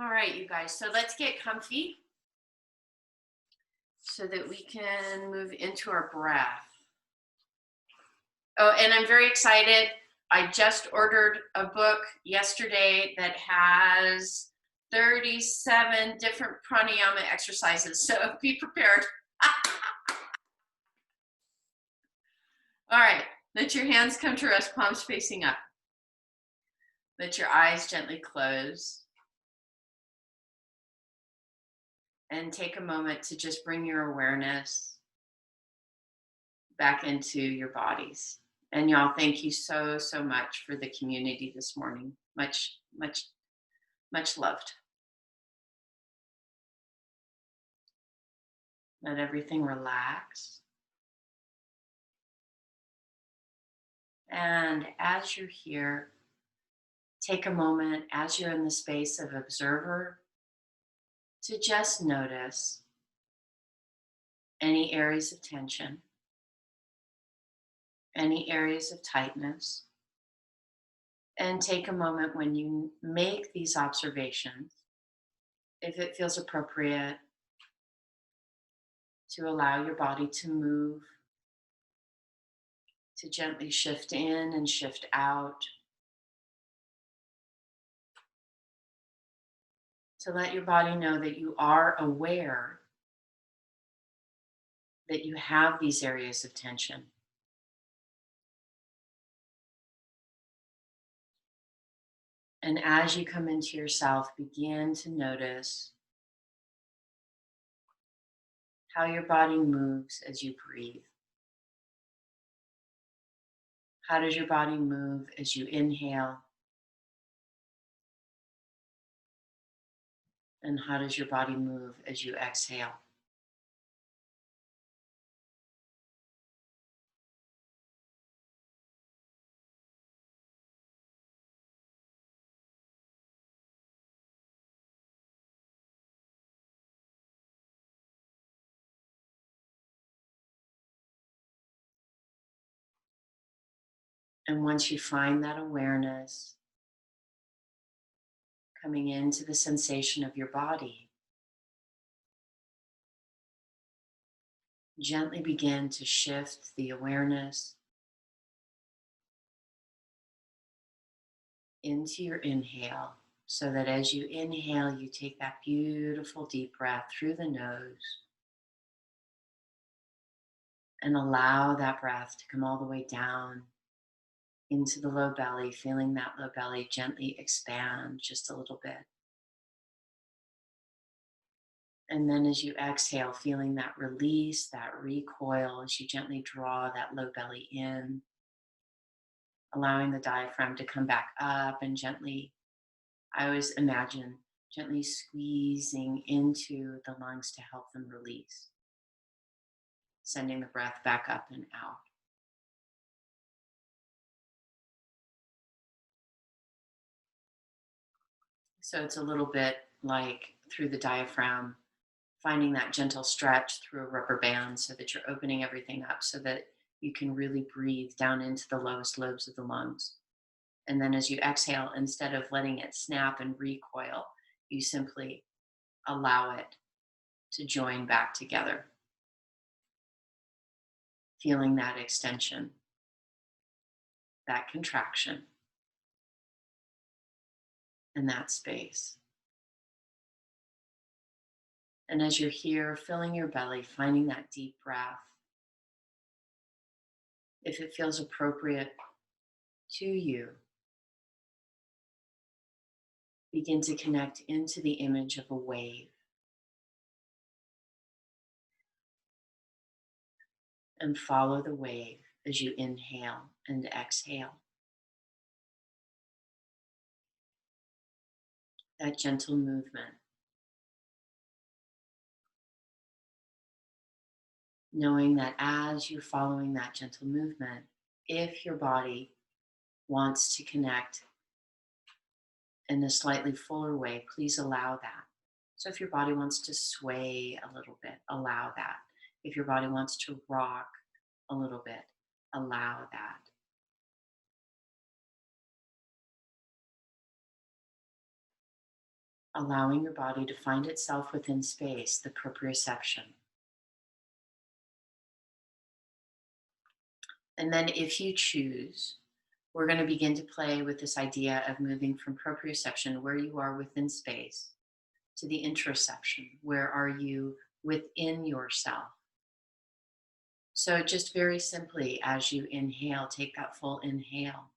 All right, you guys. So let's get comfy so that we can move into our breath. Oh, and I'm very excited. I just ordered a book yesterday that has 37 different pranayama exercises. So be prepared. All right. Let your hands come to rest, palms facing up. Let your eyes gently close. And take a moment to just bring your awareness back into your bodies. And y'all, thank you so, so much for the community this morning. Much, much, much loved. Let everything relax. And as you're here, take a moment as you're in the space of observer to just notice any areas of tension, any areas of tightness. And take a moment when you make these observations, if it feels appropriate, to allow your body to move, to gently shift in and shift out, to let your body know that you are aware that you have these areas of tension. And as you come into yourself, begin to notice how your body moves as you breathe. How does your body move as you inhale? And how does your body move as you exhale? And once you find that awareness coming into the sensation of your body, gently begin to shift the awareness into your inhale, so that as you inhale, you take that beautiful deep breath through the nose and allow that breath to come all the way down into the low belly, feeling that low belly gently expand just a little bit. And then as you exhale, feeling that release, that recoil, as you gently draw that low belly in, allowing the diaphragm to come back up and gently, I always imagine, gently squeezing into the lungs to help them release, sending the breath back up and out. So it's a little bit like through the diaphragm, finding that gentle stretch through a rubber band so that you're opening everything up so that you can really breathe down into the lowest lobes of the lungs. And then as you exhale, instead of letting it snap and recoil, you simply allow it to join back together. Feeling that extension, that contraction, and that space. And as you're here, filling your belly, finding that deep breath, if it feels appropriate to you, begin to connect into the image of a wave. And follow the wave as you inhale and exhale. That gentle movement. Knowing that as you're following that gentle movement, if your body wants to connect in a slightly fuller way, please allow that. So if your body wants to sway a little bit, allow that. If your body wants to rock a little bit, allow that. allowing your body to find itself within space, the proprioception. And then, if you choose, we're going to begin to play with this idea of moving from proprioception, where you are within space, to the interoception, where are you within yourself. So, just very simply, as you inhale, take that full inhale.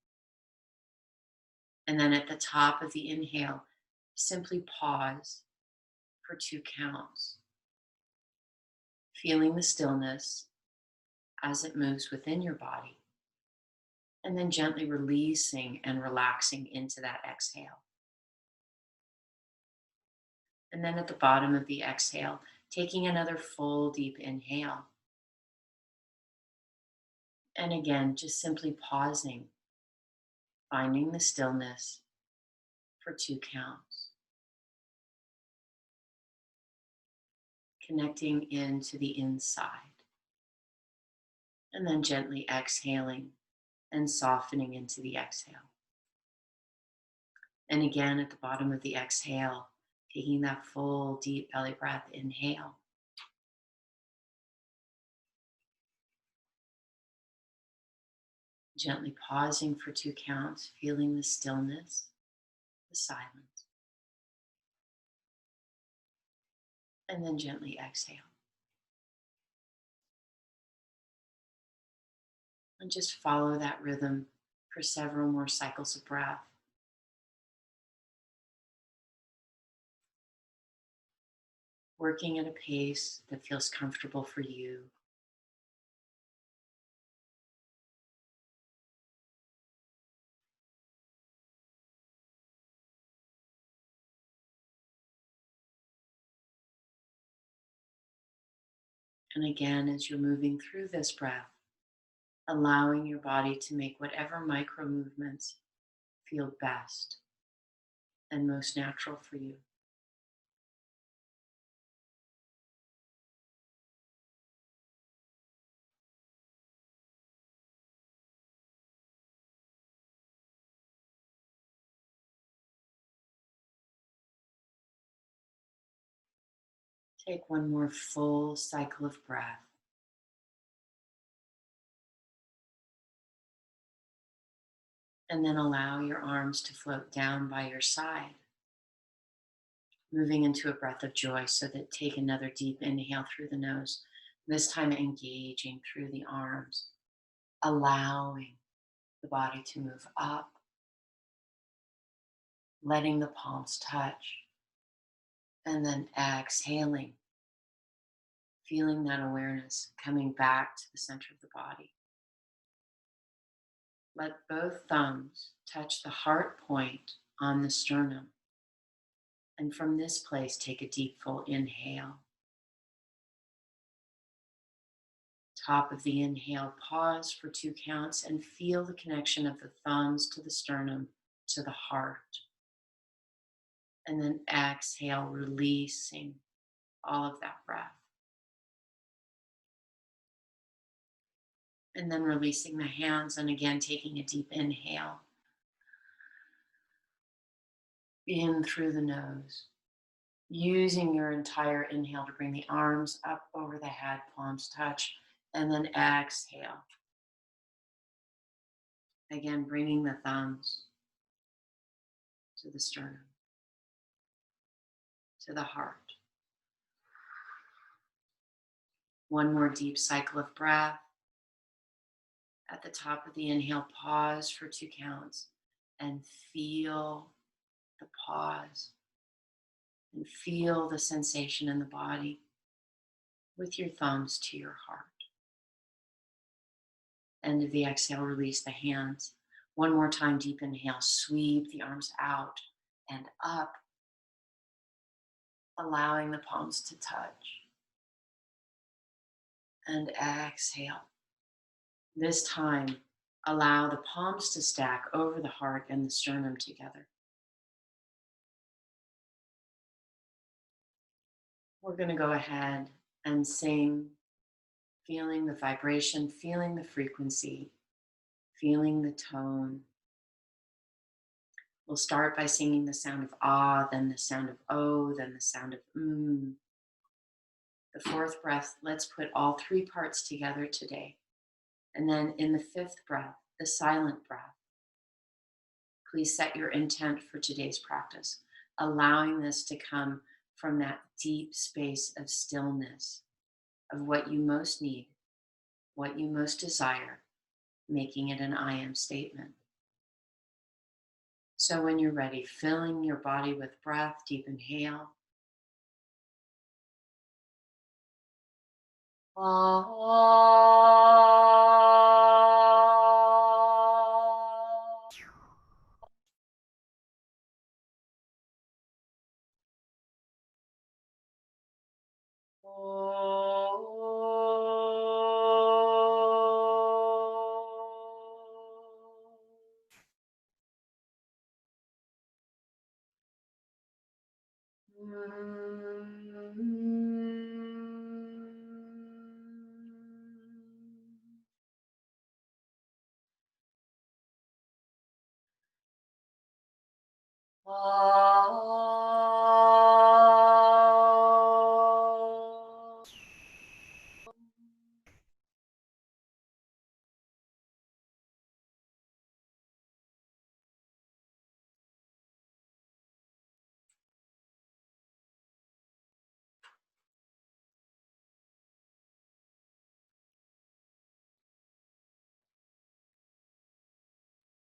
And then at the top of the inhale, simply pause for 2 counts, feeling the stillness as it moves within your body, and then gently releasing and relaxing into that exhale. And then at the bottom of the exhale, taking another full deep inhale. And again, just simply pausing, finding the stillness for 2 counts, connecting into the inside, and then gently exhaling and softening into the exhale. And again, at the bottom of the exhale, taking that full deep belly breath, inhale. Gently pausing for 2 counts, feeling the stillness, the silence, and then gently exhale. And just follow that rhythm for several more cycles of breath. Working at a pace that feels comfortable for you. And again, as you're moving through this breath, allowing your body to make whatever micro movements feel best and most natural for you. Take one more full cycle of breath. And then allow your arms to float down by your side, moving into a breath of joy. So that take another deep inhale through the nose, this time engaging through the arms, allowing the body to move up, letting the palms touch, and then exhaling, feeling that awareness coming back to the center of the body. Let both thumbs touch the heart point on the sternum. And from this place, take a deep, full inhale. Top of the inhale, pause for 2 counts and feel the connection of the thumbs to the sternum, to the heart. And then exhale, releasing all of that breath. And then releasing the hands, and again taking a deep inhale in through the nose, using your entire inhale to bring the arms up over the head, palms touch, and then exhale. Again, bringing the thumbs to the sternum, to the heart. One more deep cycle of breath. At the top of the inhale, pause for 2 counts and feel the pause and feel the sensation in the body with your thumbs to your heart. End of the exhale, release the hands. One more time, deep inhale, sweep the arms out and up, allowing the palms to touch. And exhale. This time, allow the palms to stack over the heart and the sternum together. We're going to go ahead and sing, feeling the vibration, feeling the frequency, feeling the tone. We'll start by singing the sound of ah, then the sound of oh, then the sound of mm. The fourth breath, let's put all three parts together today. And then in the fifth breath, the silent breath, please set your intent for today's practice, allowing this to come from that deep space of stillness, of what you most need, what you most desire, making it an I am statement. So when you're ready, filling your body with breath, deep inhale.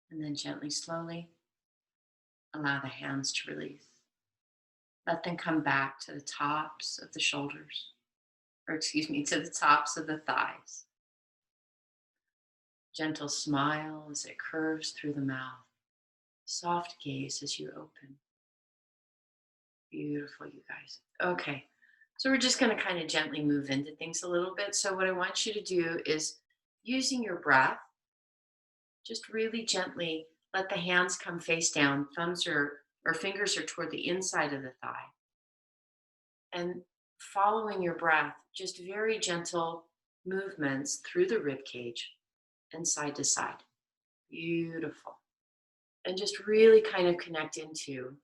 And then gently, slowly, allow the hands to release. Let them come back to the tops of the shoulders, or excuse me, to the tops of the thighs. Gentle smile as it curves through the mouth. Soft gaze as you open. Beautiful, you guys. Okay, so we're just going to kind of gently move into things a little bit. So, what I want you to do is using your breath, just really gently let the hands come face down, thumbs or fingers are toward the inside of the thigh. And following your breath, just very gentle movements through the rib cage and side to side. Beautiful. And just really kind of connect into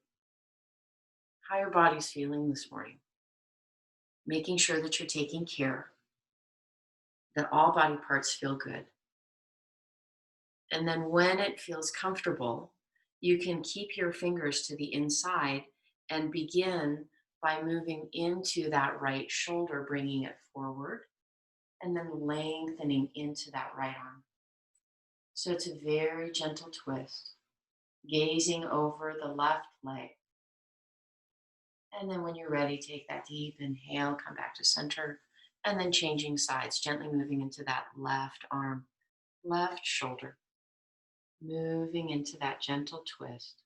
how your body's feeling this morning. Making sure that you're taking care, that all body parts feel good. And then when it feels comfortable, you can keep your fingers to the inside and begin by moving into that right shoulder, bringing it forward, and then lengthening into that right arm. So it's a very gentle twist, gazing over the left leg. And then when you're ready, take that deep inhale, come back to center, and then changing sides, gently moving into that left arm, left shoulder, moving into that gentle twist.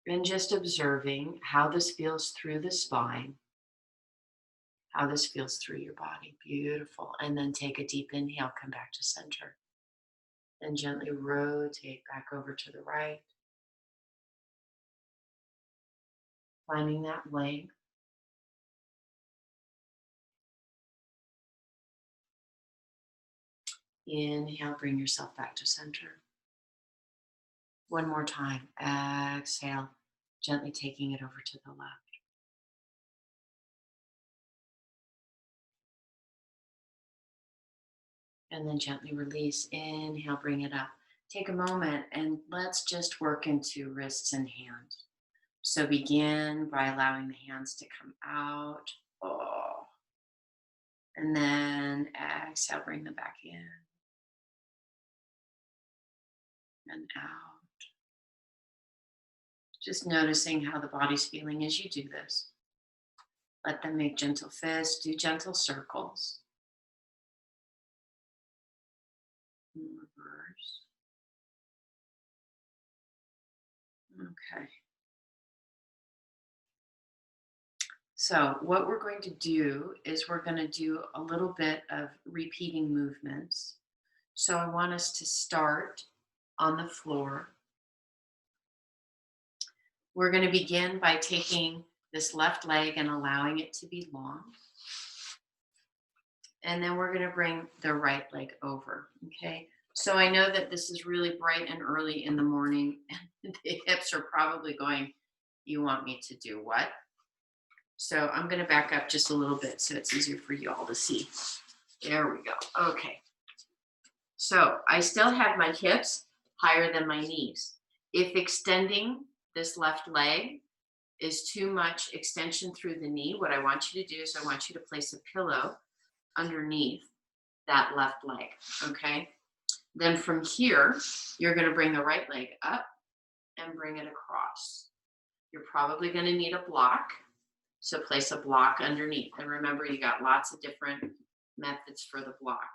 And just observing how this feels through the spine, how this feels through your body. Beautiful. And then take a deep inhale, come back to center. Then gently rotate back over to the right. Finding that length. Inhale, bring yourself back to center. One more time. Exhale, gently taking it over to the left. And then gently release. Inhale, bring it up. Take a moment and let's just work into wrists and hands. So begin by allowing the hands to come out. Oh. And then exhale, bring them back in and out. Just noticing how the body's feeling as you do this. Let them make gentle fists, do gentle circles. In reverse. Okay. So what we're going to do is we're going to do a little bit of repeating movements. So I want us to start on the floor. We're going to begin by taking this left leg and allowing it to be long. And then we're going to bring the right leg over, okay? So I know that this is really bright and early in the morning, and the hips are probably going, you want me to do what? So I'm going to back up just a little bit so it's easier for you all to see. There we go. Okay. So I still have my hips higher than my knees. If extending this left leg is too much extension through the knee, what I want you to do is I want you to place a pillow underneath that left leg. Okay. Then from here, you're going to bring the right leg up and bring it across. You're probably going to need a block. So place a block underneath. And remember, you got lots of different methods for the block.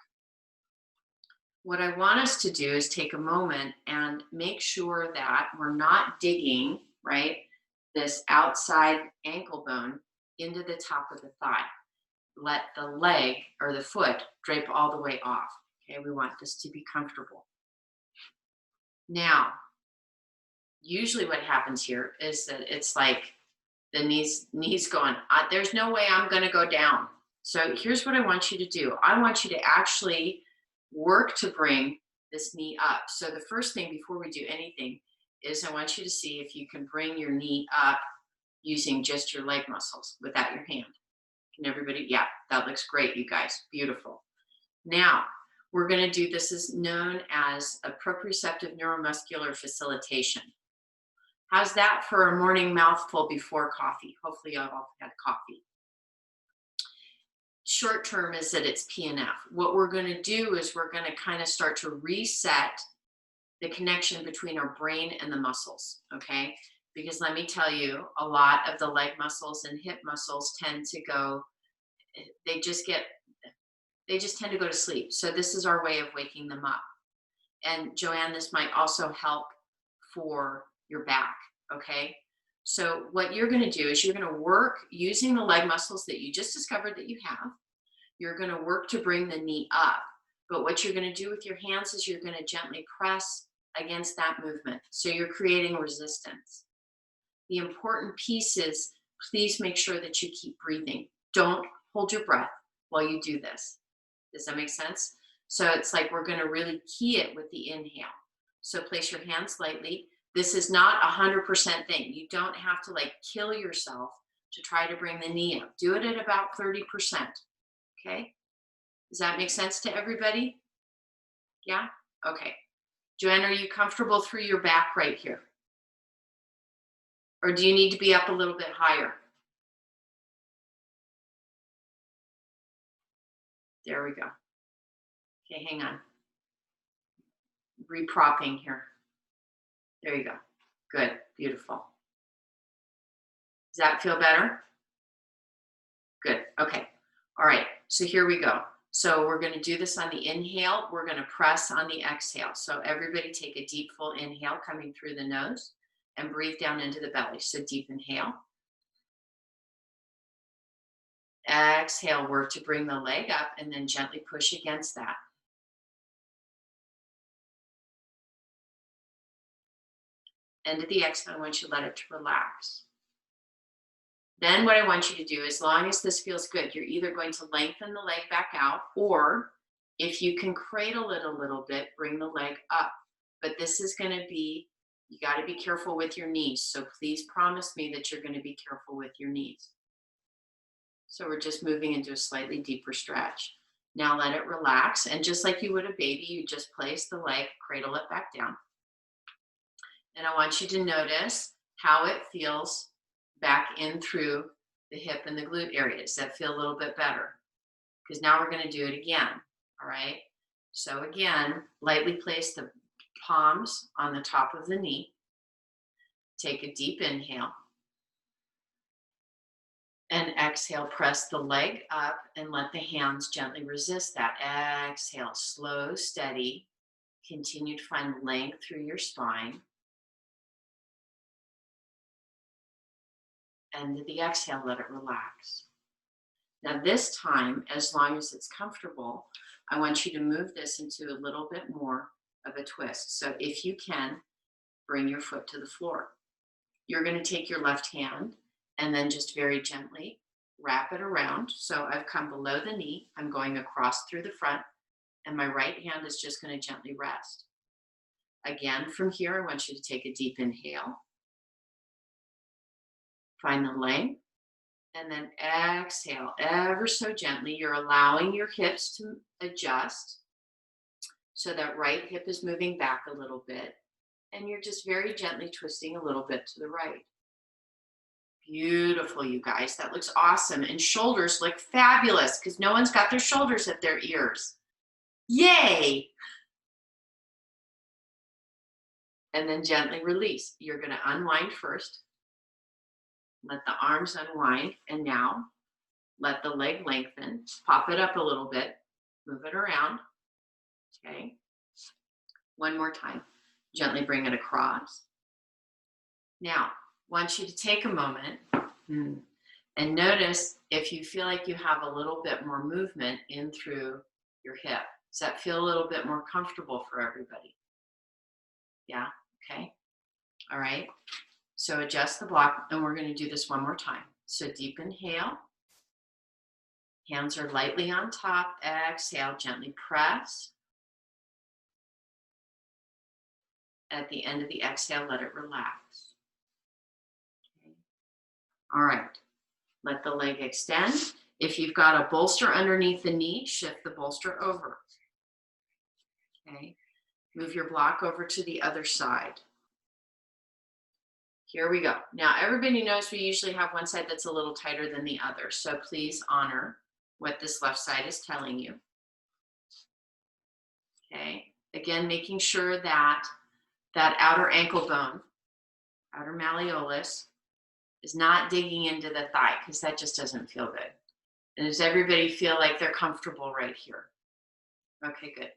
What I want us to do is take a moment and make sure that we're not digging, right, this outside ankle bone into the top of the thigh. Let the leg or the foot drape all the way off. Okay, we want this to be comfortable. Now, usually what happens here is that it's like the knees going, there's no way I'm going to go down. So here's what I want you to do. I want you to actually work to bring this knee up. So the first thing before we do anything is I want you to see if you can bring your knee up using just your leg muscles without your hand. Can everybody? Yeah, that looks great, you guys. Beautiful. Now, we're going to do this is known as a proprioceptive neuromuscular facilitation. How's that for a morning mouthful before coffee? Hopefully y'all all had coffee. Short term is that it's PNF. What we're going to do is we're going to kind of start to reset the connection between our brain and the muscles, okay? Because let me tell you, a lot of the leg muscles and hip muscles tend to go, they just tend to go to sleep. So this is our way of waking them up. And Joanne, this might also help for your back, okay? So what you're going to do is you're going to work using the leg muscles that you just discovered that you have. You're going to work to bring the knee up. But what you're going to do with your hands is you're going to gently press against that movement. So you're creating resistance. The important piece is please make sure that you keep breathing. Don't hold your breath while you do this. Does that make sense? So it's like we're going to really key it with the inhale. So place your hands lightly. This is not 100% thing. You don't have to like kill yourself to try to bring the knee up. Do it at about 30%. Okay? Does that make sense to everybody? Yeah? Okay. Joanne, are you comfortable through your back right here? Or do you need to be up a little bit higher? There we go. Okay, hang on. Repropping here. There you go. Good. Beautiful. Does that feel better? Good. Okay. All right. So here we go. So we're going to do this on the inhale. We're going to press on the exhale. So everybody take a deep full inhale coming through the nose and breathe down into the belly. So deep inhale. Exhale, work to bring the leg up and then gently push against that. End of the exhale, I want you to let it to relax. Then what I want you to do, as long as this feels good, you're either going to lengthen the leg back out, or if you can cradle it a little bit, bring the leg up. But this is going to be, you got to be careful with your knees. So please promise me that you're going to be careful with your knees. So we're just moving into a slightly deeper stretch. Now let it relax. And just like you would a baby, you just place the leg, cradle it back down. And I want you to notice how it feels back in through the hip and the glute areas. That feel a little bit better. Because now we're going to do it again. All right. So again, lightly place the palms on the top of the knee. Take a deep inhale. And exhale, press the leg up and let the hands gently resist that. Exhale, slow, steady. Continue to find length through your spine. And the exhale, let it relax. Now this time, as long as it's comfortable, I want you to move this into a little bit more of a twist. So if you can, bring your foot to the floor. You're going to take your left hand and then just very gently wrap it around. So I've come below the knee. I'm going across through the front. And my right hand is just going to gently rest. Again, from here, I want you to take a deep inhale. Find the length. And then exhale ever so gently. You're allowing your hips to adjust. So that right hip is moving back a little bit. And you're just very gently twisting a little bit to the right. Beautiful, you guys. That looks awesome. And shoulders look fabulous because no one's got their shoulders at their ears. Yay! And then gently release. You're going to unwind first. Let the arms unwind. And now let the leg lengthen. Pop it up a little bit. Move it around. Okay. One more time. Gently bring it across. Now, I want you to take a moment and notice if you feel like you have a little bit more movement in through your hip. Does that feel a little bit more comfortable for everybody? Yeah, okay. All right. So adjust the block, and we're going to do this one more time. So deep inhale. Hands are lightly on top. Exhale, gently press. At the end of the exhale, let it relax. Okay. All right. Let the leg extend. If you've got a bolster underneath the knee, shift the bolster over. Okay. Move your block over to the other side. Here we go. Now, everybody knows we usually have one side that's a little tighter than the other. So please honor what this left side is telling you. Okay. Again, making sure that that outer ankle bone, outer malleolus, is not digging into the thigh because that just doesn't feel good. And does everybody feel like they're comfortable right here? Okay, good.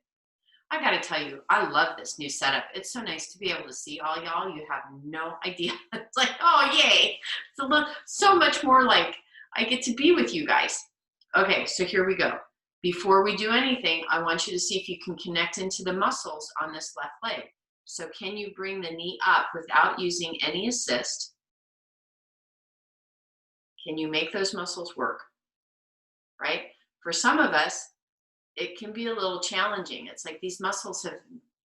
I got to tell you, I love this new setup. It's so nice to be able to see all y'all. You have no idea. It's like, oh, yay. It's so much more like I get to be with you guys. Okay, so here we go. Before we do anything, I want you to see if you can connect into the muscles on this left leg. So can you bring the knee up without using any assist? Can you make those muscles work? Right? For some of us, it can be a little challenging. It's like these muscles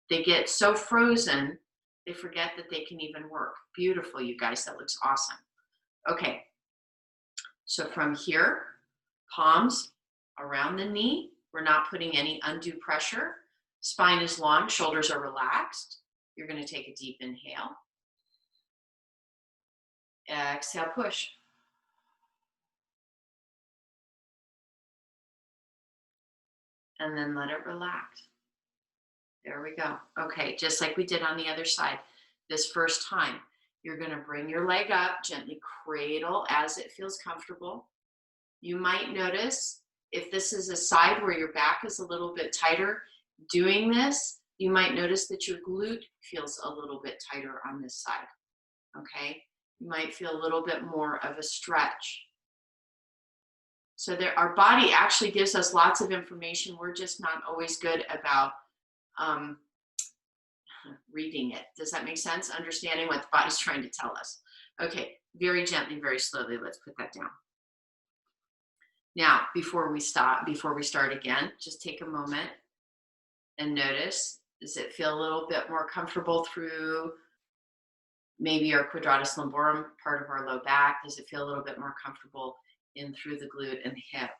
they get so frozen, they forget that they can even work. Beautiful, you guys, that looks awesome. Okay, so from here, palms around the knee. We're not putting any undue pressure. Spine is long, shoulders are relaxed. You're gonna take a deep inhale. Exhale, push. And then let it relax. There we go. Okay, just like we did on the other side. This first time, you're going to bring your leg up, gently cradle as it feels comfortable. You might notice if this is a side where your back is a little bit tighter, doing this, you might notice that your glute feels a little bit tighter on this side. Okay, you might feel a little bit more of a stretch. So our body actually gives us lots of information. We're just not always good about reading it. Does that make sense? Understanding what the body's trying to tell us. Okay, very gently, very slowly, let's put that down. Now, before we start again, just take a moment and notice, does it feel a little bit more comfortable through maybe our quadratus lumborum, part of our low back? Does it feel a little bit more comfortable in through the glute and the hip?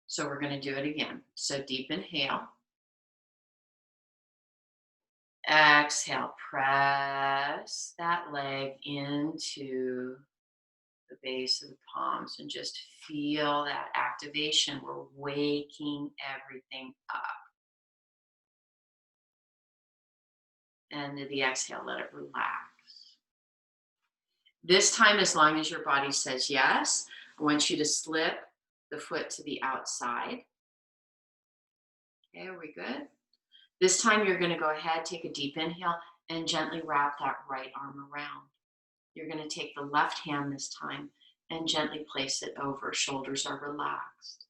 So we're going to do it again. So deep inhale. Exhale, press that leg into the base of the palms and just feel that activation. We're waking everything up. And to the exhale, let it relax. This time, as long as your body says yes, I want you to slip the foot to the outside. Okay, are we good? This time you're going to go ahead, take a deep inhale, and gently wrap that right arm around. You're going to take the left hand this time and gently place it over. Shoulders are relaxed.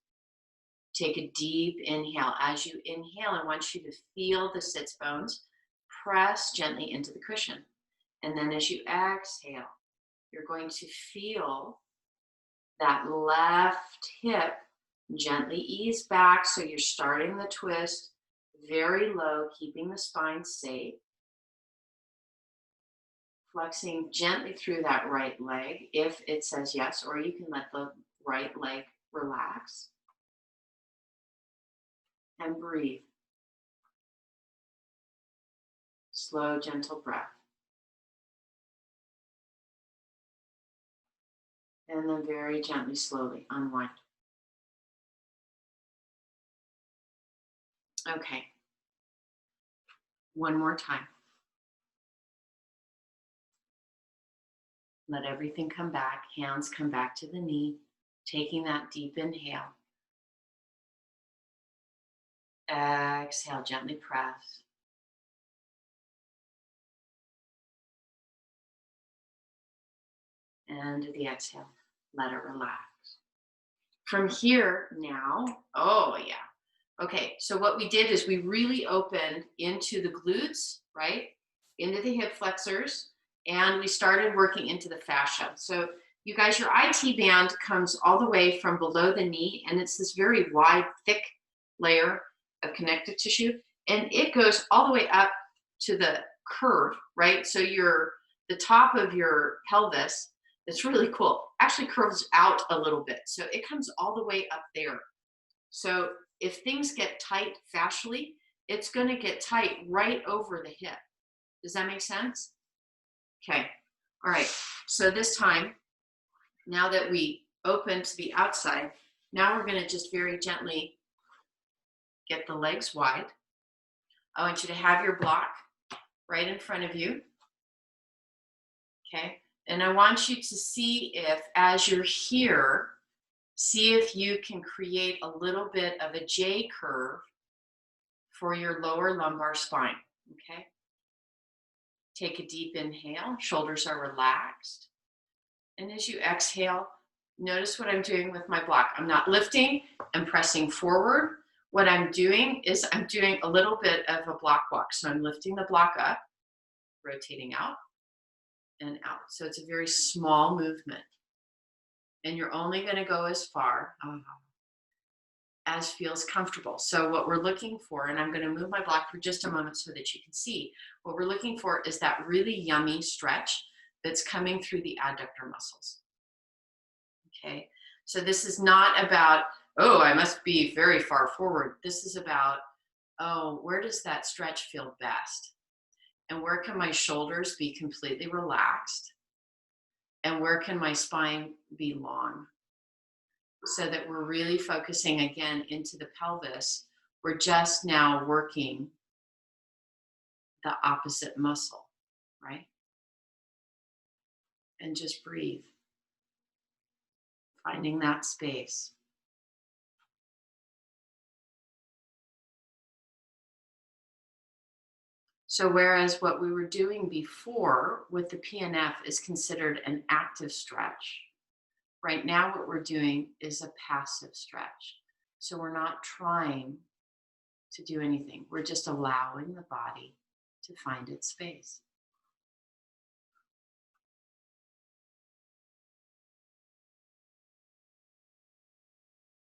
Take a deep inhale. As you inhale, I want you to feel the sits bones press gently into the cushion. And then as you exhale, you're going to feel that left hip gently ease back. So you're starting the twist. very low, keeping the spine safe. Flexing gently through that right leg if it says yes, or you can let the right leg relax and breathe. Slow, gentle breath. And then very gently, slowly unwind. Okay. One more time. Let everything come back. Hands come back to the knee. Taking that deep inhale. Exhale, gently press. And the exhale, let it relax. From here now, oh yeah. Okay, so what we did is we really opened into the glutes, right? Into the hip flexors, and we started working into the fascia. So you guys, your IT band comes all the way from below the knee, and it's this very wide, thick layer of connective tissue, and it goes all the way up to the curve, right? So the top of your pelvis, it's really cool, actually curves out a little bit. So it comes all the way up there. So if things get tight fascially, it's going to get tight right over the hip. Does that make sense? Okay. All right. So this time, now that we open to the outside, now we're going to just very gently get the legs wide. I want you to have your block right in front of you. Okay. And I want you to see if, as you're here, see if you can create a little bit of a J curve for your lower lumbar spine, okay? Take a deep inhale, shoulders are relaxed. And as you exhale, notice what I'm doing with my block. I'm not lifting, I'm pressing forward. What I'm doing is I'm doing a little bit of a block walk. So I'm lifting the block up, rotating out and out. So it's a very small movement. And you're only gonna go as far as feels comfortable. So what we're looking for, and I'm going to move my block for just a moment so that you can see, what we're looking for is that really yummy stretch that's coming through the adductor muscles. Okay, so this is not about, oh, I must be very far forward. This is about, oh, where does that stretch feel best? And where can my shoulders be completely relaxed? And where can my spine be long? So that we're really focusing again into the pelvis. We're just now working the opposite muscle, right? And just breathe, finding that space. So whereas what we were doing before with the PNF is considered an active stretch, right now what we're doing is a passive stretch. So we're not trying to do anything. We're just allowing the body to find its space.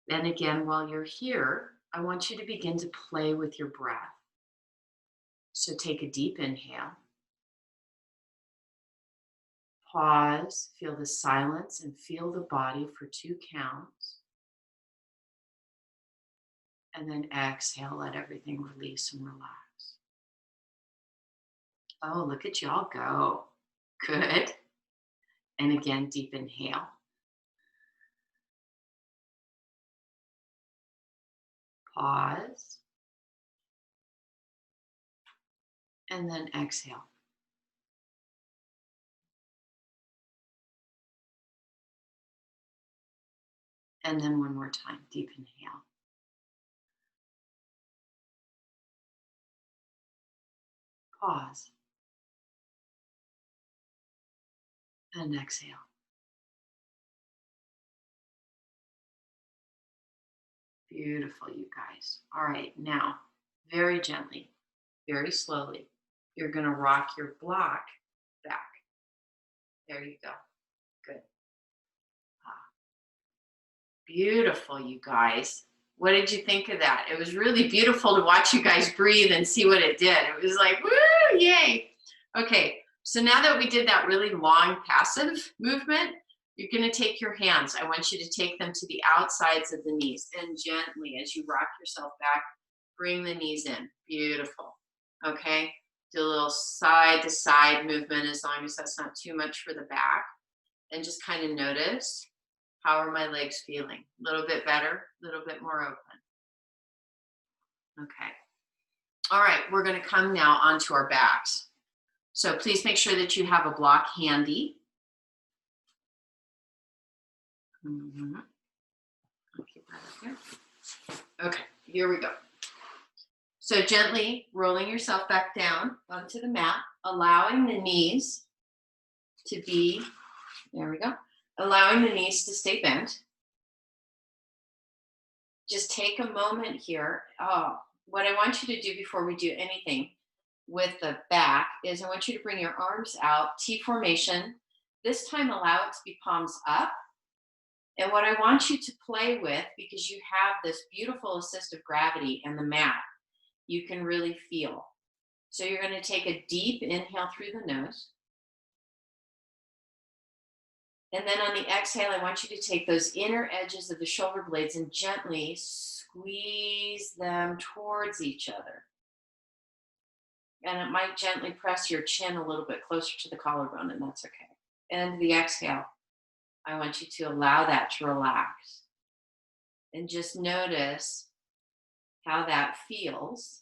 Then again, while you're here, I want you to begin to play with your breath. So take a deep inhale. Pause, feel the silence, and feel the body for 2 counts. And then exhale, let everything release and relax. Oh, look at y'all go. Good. And again, deep inhale. Pause. And then exhale. And then one more time, deep inhale. Pause. And exhale. Beautiful, you guys. All right, now, very gently, very slowly, you're going to rock your block back. There you go. Good. Ah, beautiful, you guys. What did you think of that? It was really beautiful to watch you guys breathe and see what it did. It was like, woo, yay. Okay, so now that we did that really long passive movement, you're going to take your hands. I want you to take them to the outsides of the knees and gently, as you rock yourself back, bring the knees in. Beautiful. Okay, do a little side to side movement as long as that's not too much for the back. And just kind of notice, how are my legs feeling? A little bit better, a little bit more open. Okay. All right, we're going to come now onto our backs. So please make sure that you have a block handy. I'll keep that up here. Okay, here we go. So gently rolling yourself back down onto the mat, allowing the knees to be, there we go, allowing the knees to stay bent. Just take a moment here. What I want you to do before we do anything with the back is I want you to bring your arms out, T formation. This time allow it to be palms up. And what I want you to play with, because you have this beautiful assistive gravity and the mat, you can really feel. So you're going to take a deep inhale through the nose. And then on the exhale, I want you to take those inner edges of the shoulder blades and gently squeeze them towards each other. And it might gently press your chin a little bit closer to the collarbone, and that's okay. And the exhale, I want you to allow that to relax. And just notice how that feels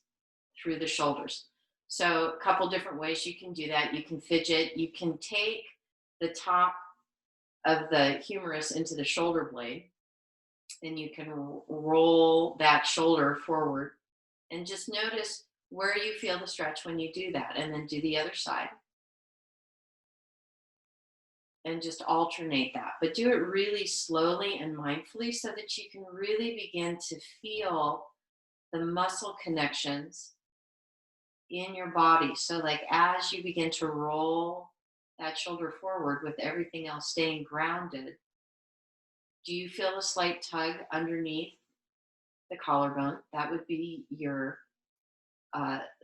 through the shoulders. So a couple different ways you can do that. You can fidget. You can take the top of the humerus into the shoulder blade, and you can roll that shoulder forward and just notice where you feel the stretch when you do that, and then do the other side and just alternate that, but do it really slowly and mindfully so that you can really begin to feel the muscle connections in your body. So like as you begin to roll that shoulder forward with everything else staying grounded, do you feel a slight tug underneath the collarbone? That would be your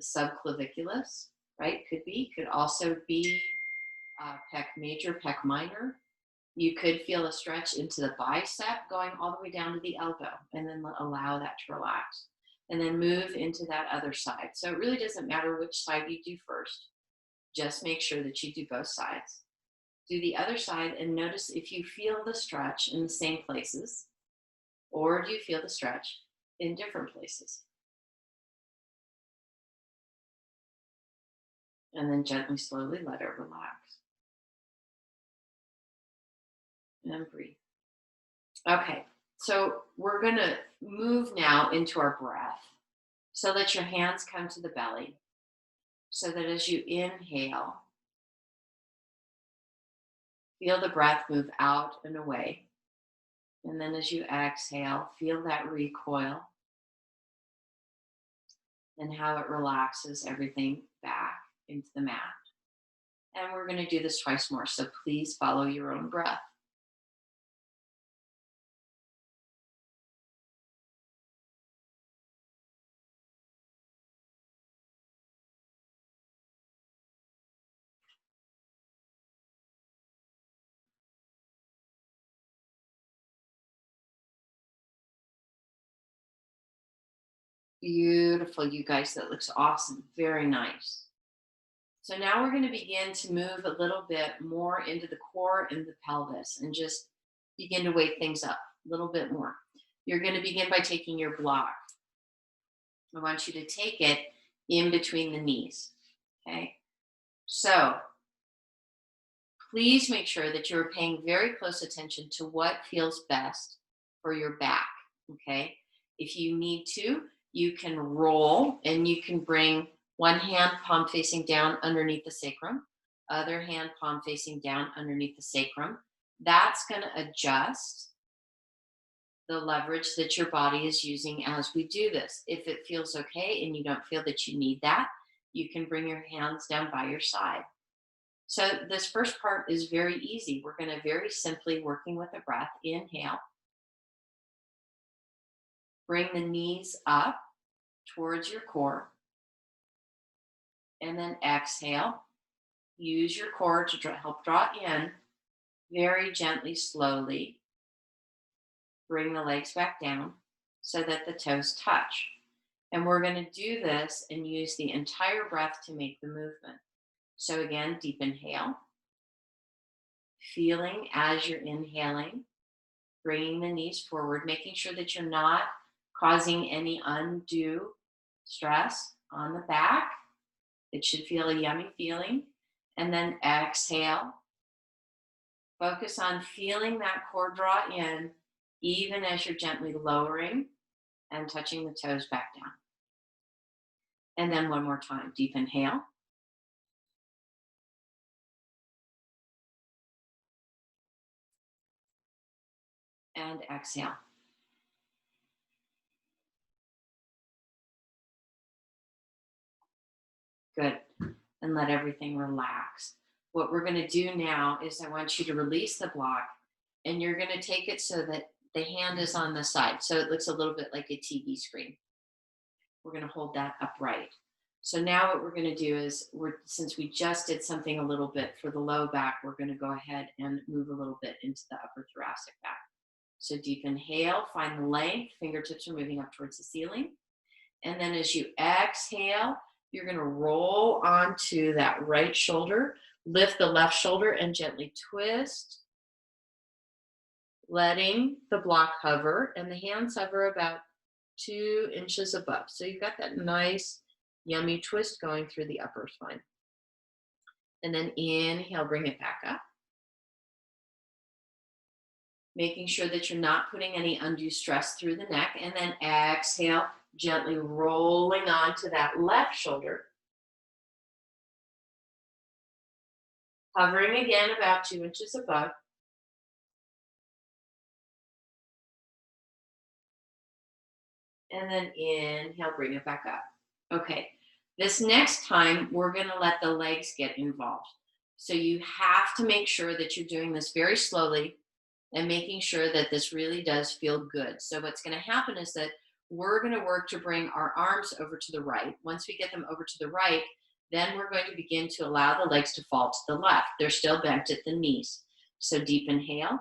subclaviculus, right? Could also be pec major, pec minor. You could feel a stretch into the bicep going all the way down to the elbow, and then allow that to relax. And then move into that other side. So it really doesn't matter which side you do first. Just make sure that you do both sides. Do the other side and notice if you feel the stretch in the same places, or do you feel the stretch in different places? And then gently, slowly let it relax. And breathe. Okay, so we're going to move now into our breath. So let your hands come to the belly, so that as you inhale, feel the breath move out and away. And then as you exhale, feel that recoil and how it relaxes everything back into the mat. And we're going to do this twice more, so please follow your own breath. Beautiful, you guys. That looks awesome. Very nice. So now we're going to begin to move a little bit more into the core and the pelvis and just begin to wake things up a little bit more. You're going to begin by taking your block. I want you to take it in between the knees. Okay. So please make sure that you're paying very close attention to what feels best for your back. Okay. If you need to, you can roll and you can bring one hand palm facing down underneath the sacrum, other hand palm facing down underneath the sacrum. That's going to adjust the leverage that your body is using as we do this. If it feels okay and you don't feel that you need that, you can bring your hands down by your side. So this first part is very easy. We're going to very simply, working with the breath, inhale. Bring the knees up towards your core. And then exhale. Use your core to help draw in very gently, slowly. Bring the legs back down so that the toes touch. And we're going to do this and use the entire breath to make the movement. So again, deep inhale. Feeling as you're inhaling, bringing the knees forward, making sure that you're not causing any undue stress on the back. It should feel a yummy feeling. And then exhale. Focus on feeling that core draw in, even as you're gently lowering and touching the toes back down. And then one more time, deep inhale. And exhale. Good. And let everything relax. What we're going to do now is I want you to release the block, and you're going to take it so that the hand is on the side. So it looks a little bit like a TV screen. We're going to hold that upright. So now what we're going to do is, since we just did something a little bit for the low back, we're going to go ahead and move a little bit into the upper thoracic back. So deep inhale, find the length, fingertips are moving up towards the ceiling. And then as you exhale, you're going to roll onto that right shoulder, lift the left shoulder and gently twist, letting the block hover, and the hands hover about 2 inches above. So you've got that nice, yummy twist going through the upper spine. And then inhale, bring it back up. Making sure that you're not putting any undue stress through the neck. And then exhale, gently rolling onto that left shoulder. Hovering again about 2 inches above. And then inhale, bring it back up. Okay, this next time, we're gonna let the legs get involved. So you have to make sure that you're doing this very slowly and making sure that this really does feel good. So what's gonna happen is that we're gonna work to bring our arms over to the right. Once we get them over to the right, then we're going to begin to allow the legs to fall to the left. They're still bent at the knees. So deep inhale.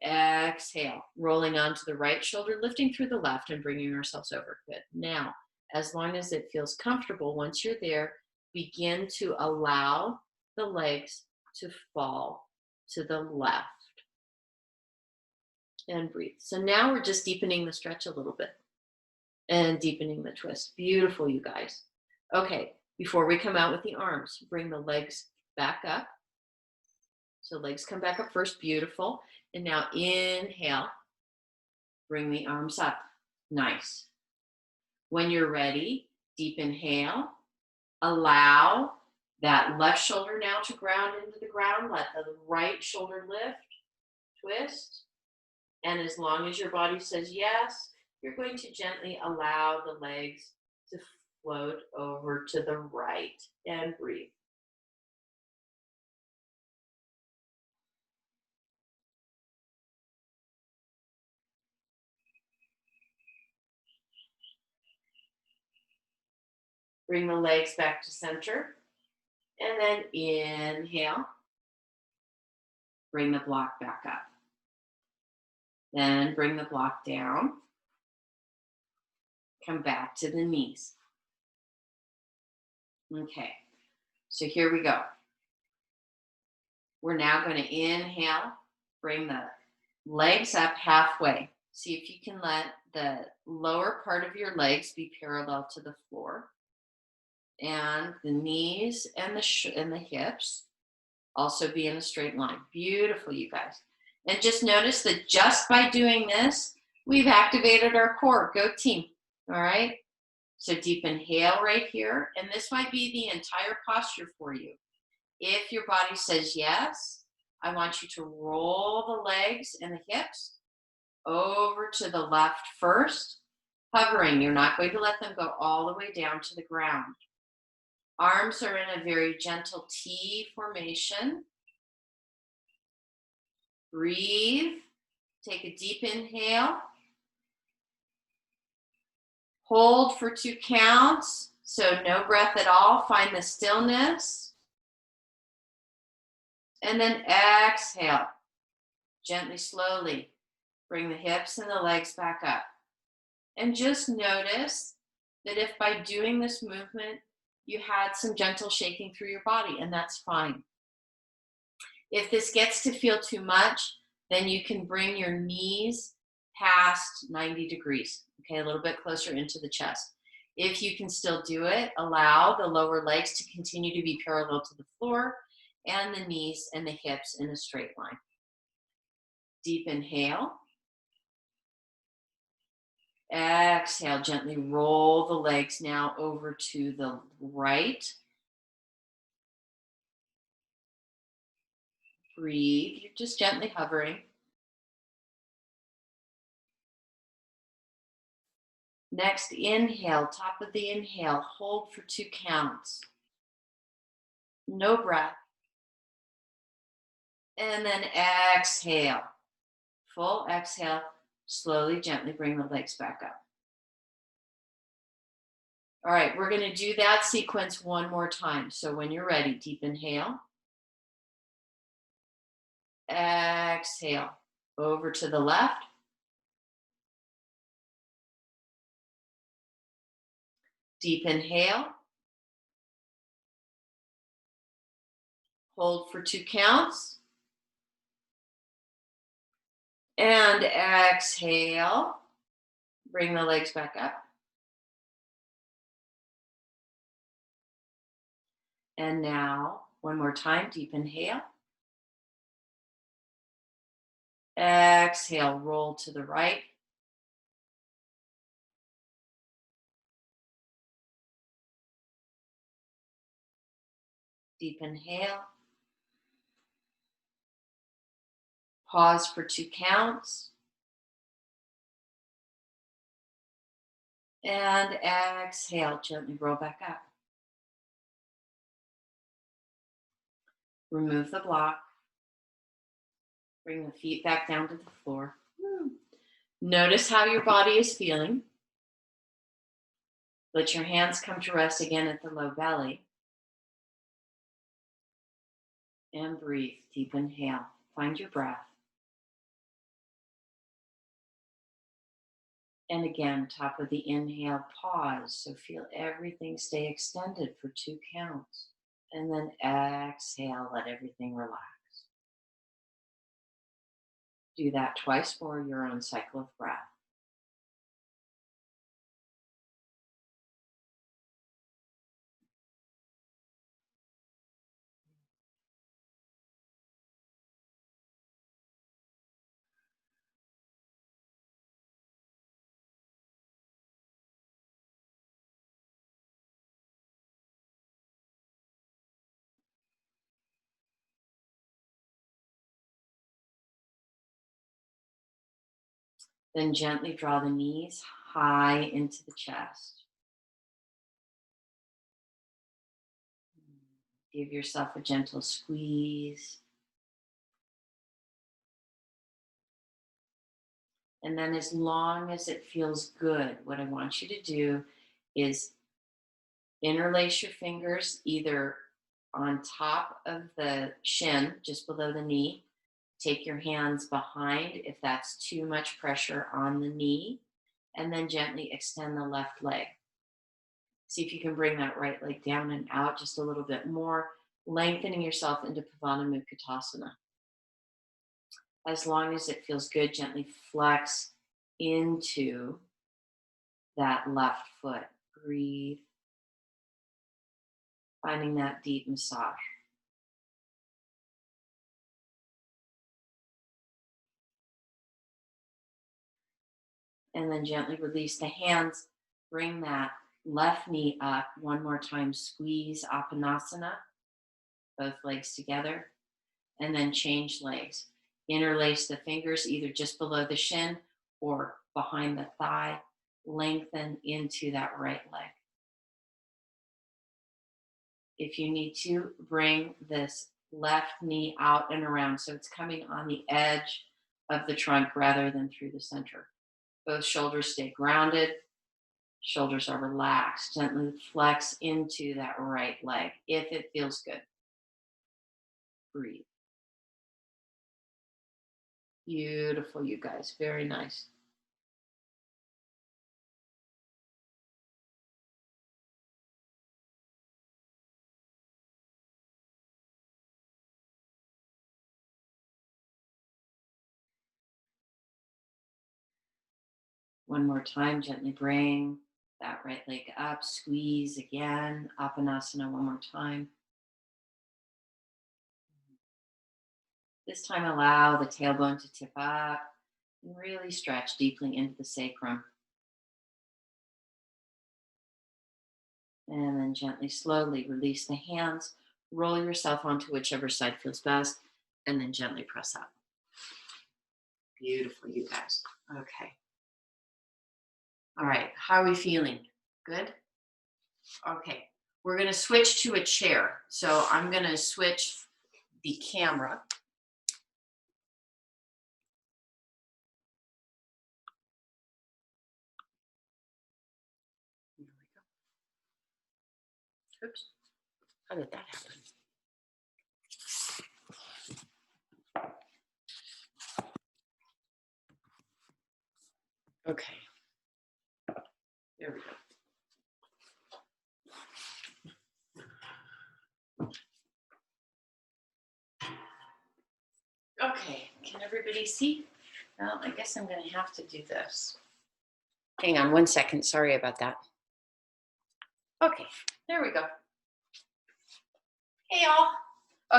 Exhale, rolling onto the right shoulder, lifting through the left and bringing ourselves over. Good. Now, as long as it feels comfortable, once you're there, begin to allow the legs to fall to the left. And breathe. So now we're just deepening the stretch a little bit and deepening the twist. Beautiful, you guys. Okay, before we come out with the arms, bring the legs back up. So legs come back up first, beautiful. And now inhale, bring the arms up, nice. When you're ready, deep inhale, allow that left shoulder now to ground into the ground, let the right shoulder lift, twist. And as long as your body says yes, you're going to gently allow the legs to float over to the right and breathe. Bring the legs back to center. And then inhale. Bring the block back up. Then bring the block down. Come back to the knees. Okay, so here we go. We're now going to inhale, bring the legs up halfway. See if you can let the lower part of your legs be parallel to the floor. And the knees and the hips also be in a straight line. Beautiful, you guys. And just notice that just by doing this, we've activated our core. Go team. All right. So deep inhale right here. And this might be the entire posture for you. If your body says yes, I want you to roll the legs and the hips over to the left first, hovering. You're not going to let them go all the way down to the ground. Arms are in a very gentle T formation. Breathe. Take a deep inhale. Hold for 2 counts. So no breath at all. Find the stillness. And then exhale. Gently, slowly bring the hips and the legs back up. And just notice that if by doing this movement, you had some gentle shaking through your body, and that's fine. If this gets to feel too much, then you can bring your knees past 90 degrees, okay, a little bit closer into the chest. If you can still do it, allow the lower legs to continue to be parallel to the floor and the knees and the hips in a straight line. Deep inhale. Exhale, gently roll the legs now over to the right. Breathe, you're just gently hovering. Next, inhale, top of the inhale, hold for 2 counts. No breath. And then exhale, full exhale, slowly, gently bring the legs back up. All right, we're going to do that sequence one more time. So when you're ready, deep inhale. Exhale, over to the left. Deep inhale. Hold for 2 counts. And exhale. Bring the legs back up. And now, one more time, deep inhale. Exhale, roll to the right. Deep inhale. Pause for 2 counts. And exhale, gently roll back up. Remove the block. Bring the feet back down to the floor. Notice how your body is feeling. Let your hands come to rest again at the low belly. And breathe. Deep inhale. Find your breath. And again, top of the inhale, pause. So feel everything stay extended for 2 counts. And then exhale, let everything relax. Do that twice for your own cycle of breath. Then gently draw the knees high into the chest. Give yourself a gentle squeeze. And then as long as it feels good, what I want you to do is interlace your fingers either on top of the shin, just below the knee. Take your hands behind if that's too much pressure on the knee, and then gently extend the left leg. See if you can bring that right leg down and out just a little bit more, lengthening yourself into Pavana Mukhatasana. As long as it feels good, gently flex into that left foot. Breathe, finding that deep massage. And then gently release the hands. Bring that left knee up one more time. Squeeze Apanasana, both legs together. And then change legs. Interlace the fingers either just below the shin or behind the thigh. Lengthen into that right leg. If you need to, bring this left knee out and around so it's coming on the edge of the trunk rather than through the center. Both shoulders stay grounded. Shoulders are relaxed. Gently flex into that right leg if it feels good. Breathe. Beautiful, you guys. Very nice. One more time, gently bring that right leg up. Squeeze again. Apanasana one more time. This time, allow the tailbone to tip up and really stretch deeply into the sacrum. And then gently, slowly release the hands. Roll yourself onto whichever side feels best. And then gently press up. Beautiful, you guys. Okay. All right. How are we feeling? Good? Okay. We're going to switch to a chair. So I'm going to switch the camera. Here we go. Oops. How did that happen? Okay. There we go. Okay, can everybody see? Well, I guess I'm going to have to do this. Hang on 1 second. Sorry about that. Okay, there we go. Hey, y'all.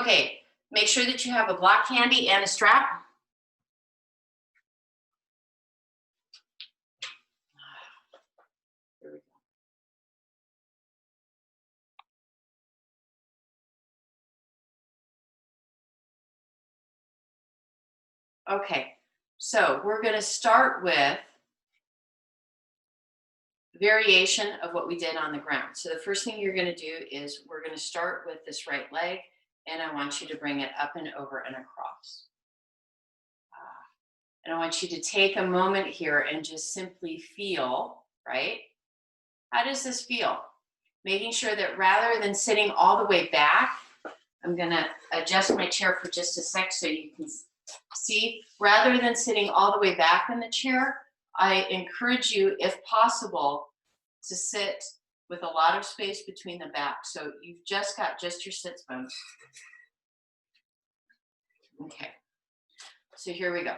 Okay, make sure that you have a block handy and a strap. Here we go. Okay, so we're going to start with variation of what we did on the ground. So the first thing you're going to do is we're going to start with this right leg, and I want you to bring it up and over and across. And I want you to take a moment here and just simply feel, right? How does this feel? Making sure that rather than sitting all the way back, I'm going to adjust my chair for just a sec so you can see. Rather than sitting all the way back in the chair, I encourage you, if possible, to sit with a lot of space between the back. So you've just got just your sits bones. Okay. So here we go.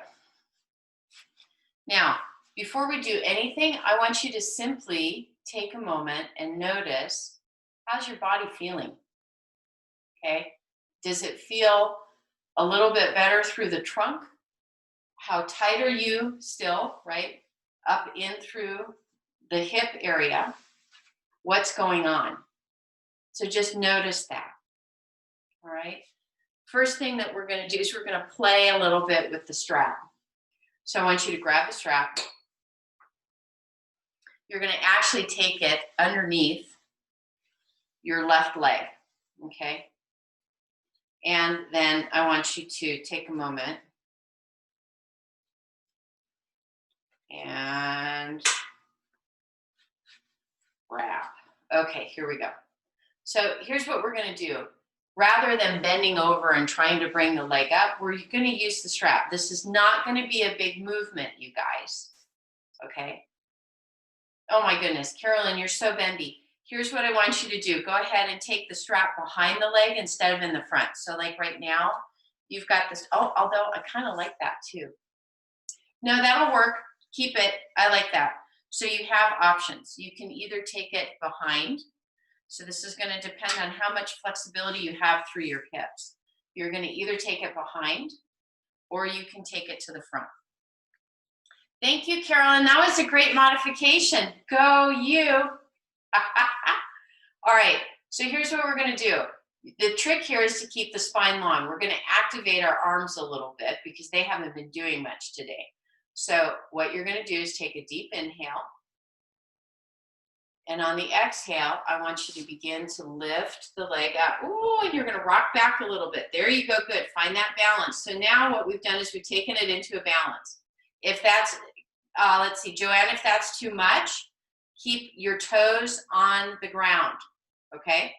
Now, before we do anything, I want you to simply take a moment and notice, how's your body feeling? Okay. Does it feel a little bit better through the trunk? How tight are you still, right? Up in through the hip area. What's going on? So just notice that. All right. First thing that we're going to do is we're going to play a little bit with the strap. So I want you to grab the strap. You're going to actually take it underneath your left leg. Okay. And then I want you to take a moment and wrap. Okay, here we go. So here's what we're going to do. Rather than bending over and trying to bring the leg up, we're going to use the strap. This is not going to be a big movement, you guys. Okay? Oh my goodness, Carolyn, you're so bendy. Here's what I want you to do. Go ahead and take the strap behind the leg instead of in the front. So like right now, you've got this. Oh, although I kind of like that too. No, that'll work. Keep it. I like that. So you have options. You can either take it behind. So this is going to depend on how much flexibility you have through your hips. You're going to either take it behind or you can take it to the front. Thank you, Carolyn. That was a great modification. Go you. All right. So here's what we're going to do. The trick here is to keep the spine long. We're going to activate our arms a little bit because they haven't been doing much today. So what you're going to do is take a deep inhale. And on the exhale, I want you to begin to lift the leg up. Ooh, and you're going to rock back a little bit. There you go. Good. Find that balance. So now what we've done is we've taken it into a balance. If that's, let's see, Joanne, if that's too much, Keep your toes on the ground, okay?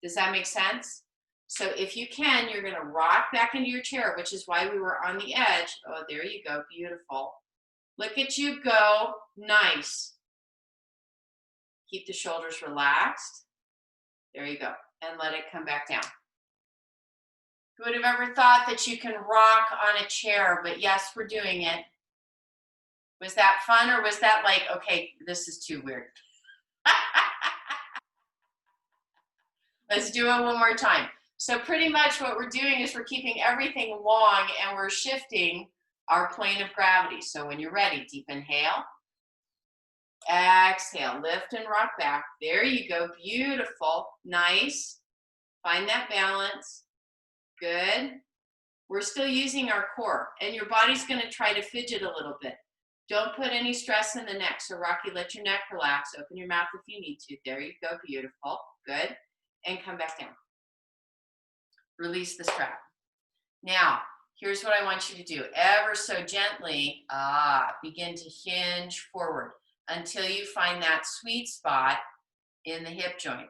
Does that make sense? So if you can, you're gonna rock back into your chair, which is why we were on the edge. Oh, there you go, beautiful. Look at you go, nice. Keep the shoulders relaxed. There you go, and let it come back down. Who would have ever thought that you can rock on a chair, but yes, we're doing it. Was that fun, or was that like, okay, this is too weird? Let's do it one more time. So pretty much what we're doing is we're keeping everything long and we're shifting our plane of gravity. So when you're ready, deep inhale, exhale, lift and rock back. There you go, beautiful, nice. Find that balance, good. We're still using our core, and your body's gonna try to fidget a little bit. Don't put any stress in the neck. So Rocky, let your neck relax. Open your mouth if you need to. There you go, beautiful, good. And come back down. Release the strap. Now, here's what I want you to do. Ever so gently, begin to hinge forward until you find that sweet spot in the hip joint.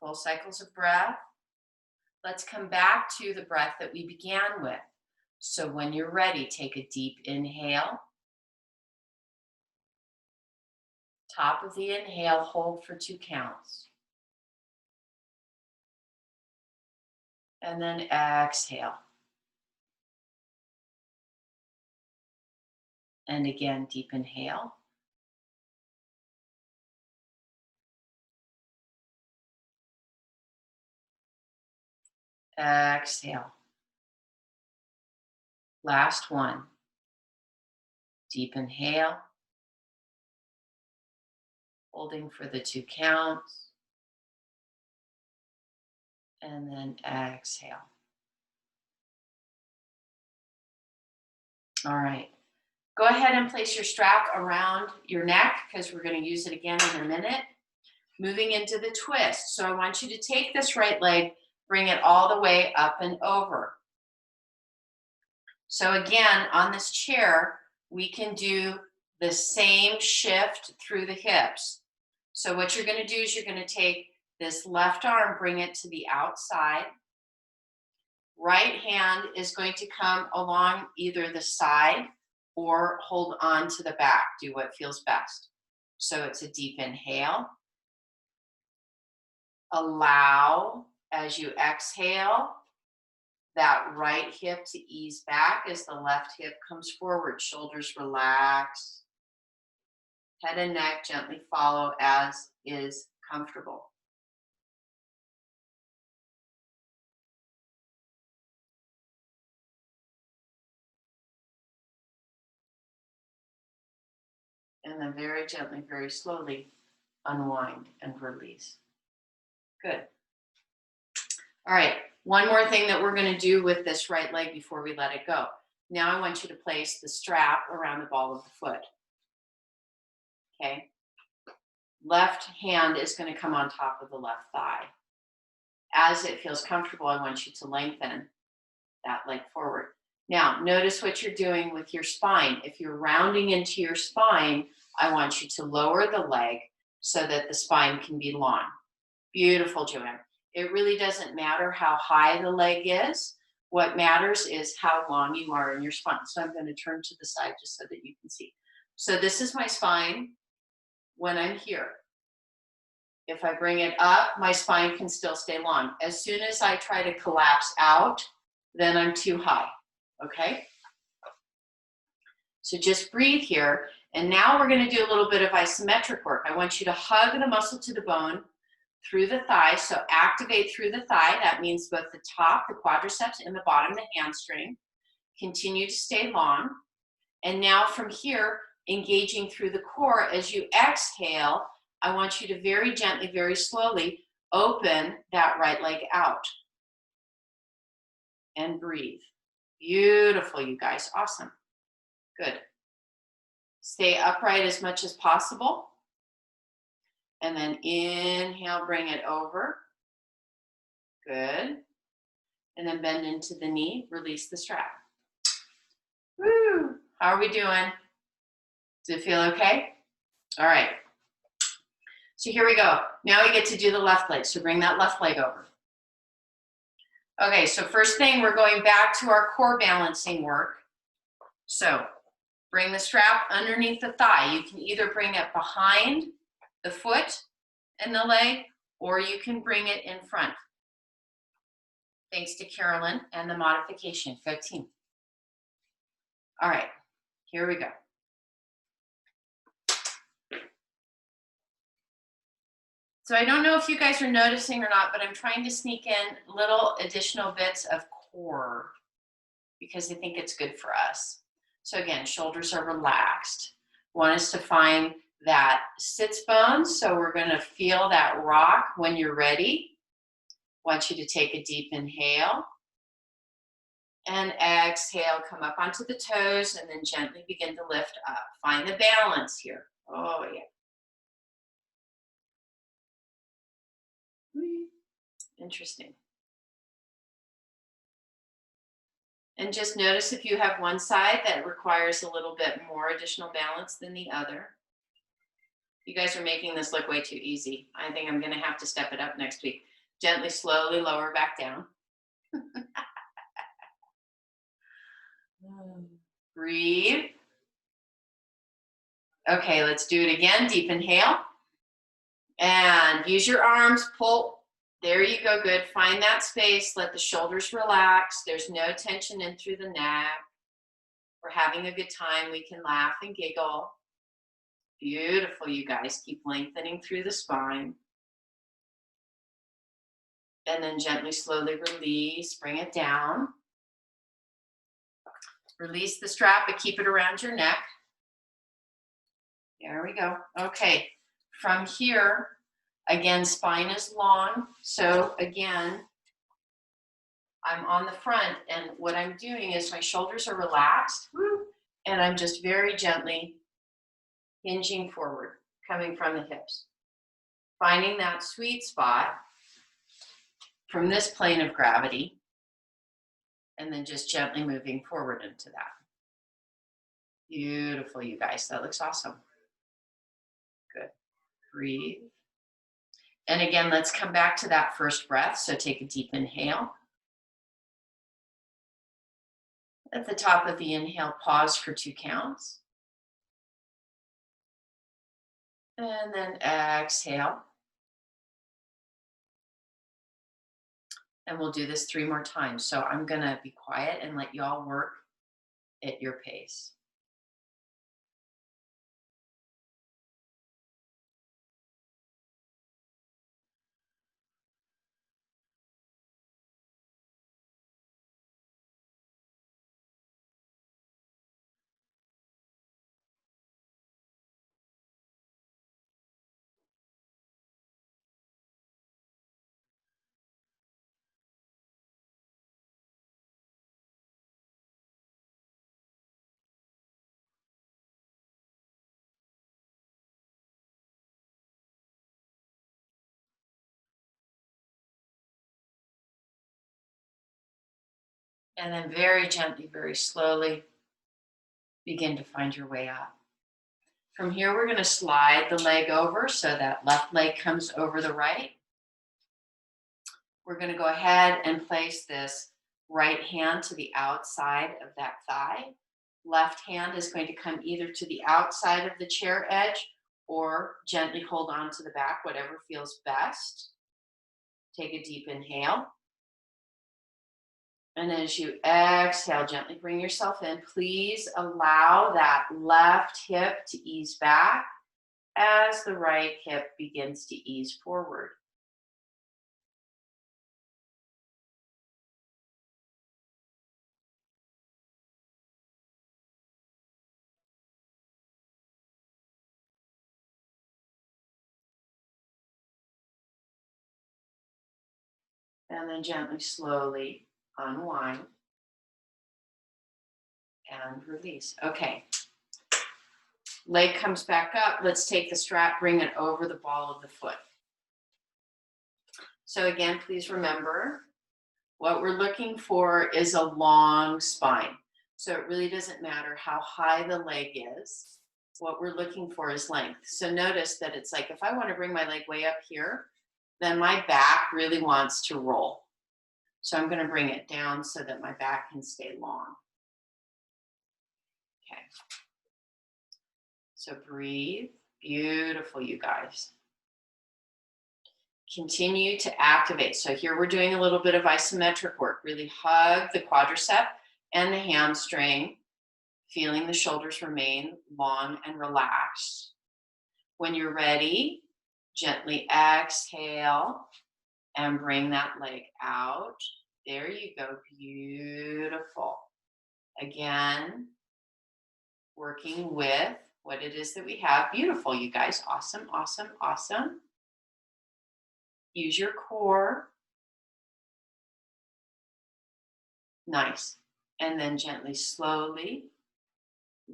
Full cycles of breath. Let's come back to the breath that we began with. So when you're ready, take a deep inhale. Top of the inhale, hold for 2 counts. And then exhale. And again, deep inhale. Exhale. Last one. Deep inhale. Holding for the 2 counts. And then exhale. All right. Go ahead and place your strap around your neck because we're going to use it again in a minute. Moving into the twist. So I want you to take this right leg, bring it all the way up and over. So again, on this chair, we can do the same shift through the hips. So what you're going to do is you're going to take this left arm, bring it to the outside. Right hand is going to come along either the side or hold on to the back. Do what feels best. So it's a deep inhale. Allow, as you exhale, that right hip to ease back as the left hip comes forward. Shoulders relax. Head and neck gently follow as is comfortable. And then very gently, very slowly unwind and release. Good. All right, one more thing that we're going to do with this right leg before we let it go. Now I want you to place the strap around the ball of the foot. Okay. Left hand is going to come on top of the left thigh. As it feels comfortable, I want you to lengthen that leg forward. Now, notice what you're doing with your spine. If you're rounding into your spine, I want you to lower the leg so that the spine can be long. Beautiful, Joanne. It really doesn't matter how high the leg is. What matters is how long you are in your spine. So I'm going to turn to the side just so that you can see. So this is my spine when I'm here. If I bring it up, my spine can still stay long. As soon as I try to collapse out, then I'm too high, okay? So just breathe here. And now we're going to do a little bit of isometric work. I want you to hug the muscle to the bone through the thigh. So activate through the thigh. That means both the top, the quadriceps, and the bottom, the hamstring. Continue to stay long. And now from here, engaging through the core, as you exhale, I want you to very gently, very slowly open that right leg out. And breathe. Beautiful, you guys. Awesome. Good. Stay upright as much as possible. And then inhale, bring it over. Good. And then bend into the knee, release the strap. Woo! How are we doing? Does it feel okay? All right. So here we go. Now we get to do the left leg. So bring that left leg over. Okay, so first thing, we're going back to our core balancing work. So bring the strap underneath the thigh. You can either bring it behind the foot and the leg, or you can bring it in front. Thanks to Carolyn and the modification. Go team. All right, here we go. So I don't know if you guys are noticing or not, but I'm trying to sneak in little additional bits of core because I think it's good for us. So again, shoulders are relaxed. Want us to find that sits bones, so we're going to feel that rock when you're ready. Want you to take a deep inhale and exhale, come up onto the toes, and then gently begin to lift up. Find the balance here. Oh, yeah. Interesting. And just notice if you have one side that requires a little bit more additional balance than the other. You guys are making this look way too easy. I think I'm going to have to step it up next week. Gently, slowly lower back down. Breathe. Okay, let's do it again. Deep inhale. And use your arms, pull. There you go, good. Find that space, let the shoulders relax. There's no tension in through the neck. We're having a good time. We can laugh and giggle. Beautiful, you guys. Keep lengthening through the spine. And then gently, slowly release, bring it down. Release the strap, but keep it around your neck. There we go. Okay, from here, again, spine is long. So again, I'm on the front, and what I'm doing is my shoulders are relaxed, and I'm just very gently hinging forward, coming from the hips. Finding that sweet spot from this plane of gravity, and then just gently moving forward into that. Beautiful, you guys. That looks awesome. Good. Breathe. And again, let's come back to that first breath. So take a deep inhale. At the top of the inhale, pause for 2 counts. And then exhale. And we'll do this 3 more times. So I'm going to be quiet and let y'all work at your pace. And then very gently, very slowly, begin to find your way up. From here, we're going to slide the leg over so that left leg comes over the right. We're going to go ahead and place this right hand to the outside of that thigh. Left hand is going to come either to the outside of the chair edge or gently hold on to the back, whatever feels best. Take a deep inhale. And as you exhale, gently bring yourself in. Please allow that left hip to ease back as the right hip begins to ease forward. And then gently, slowly unwind and release. Okay. Leg comes back up. Let's take the strap, bring it over the ball of the foot. So again, please remember, What we're looking for is a long spine. So it really doesn't matter how high the leg is. What we're looking for is length. So notice that it's like if I want to bring my leg way up here, then my back really wants to roll. So I'm going to bring it down so that my back can stay long. Okay. So breathe. Beautiful, you guys. Continue to activate. So here we're doing a little bit of isometric work. Really hug the quadricep and the hamstring, feeling the shoulders remain long and relaxed. When you're ready, gently exhale and bring that leg out. There you go. Beautiful. Again, working with what it is that we have. Beautiful, you guys. Awesome, awesome, awesome. Use your core. Nice. And then gently, slowly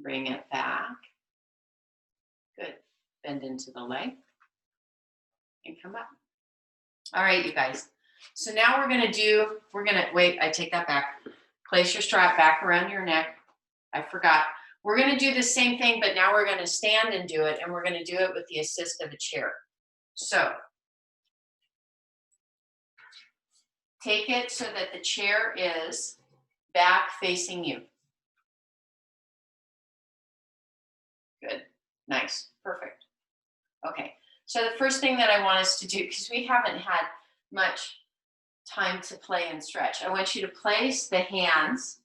bring it back. Good. Bend into the leg and come up. All right, you guys. So now wait, I take that back. Place your strap back around your neck. I forgot. We're going to do the same thing, but now we're going to stand and do it, and we're going to do it with the assist of a chair. So take it so that the chair is back facing you. Good. Nice. Perfect. Okay. So the first thing that I want us to do, because we haven't had much time to play and stretch, I want you to place the hands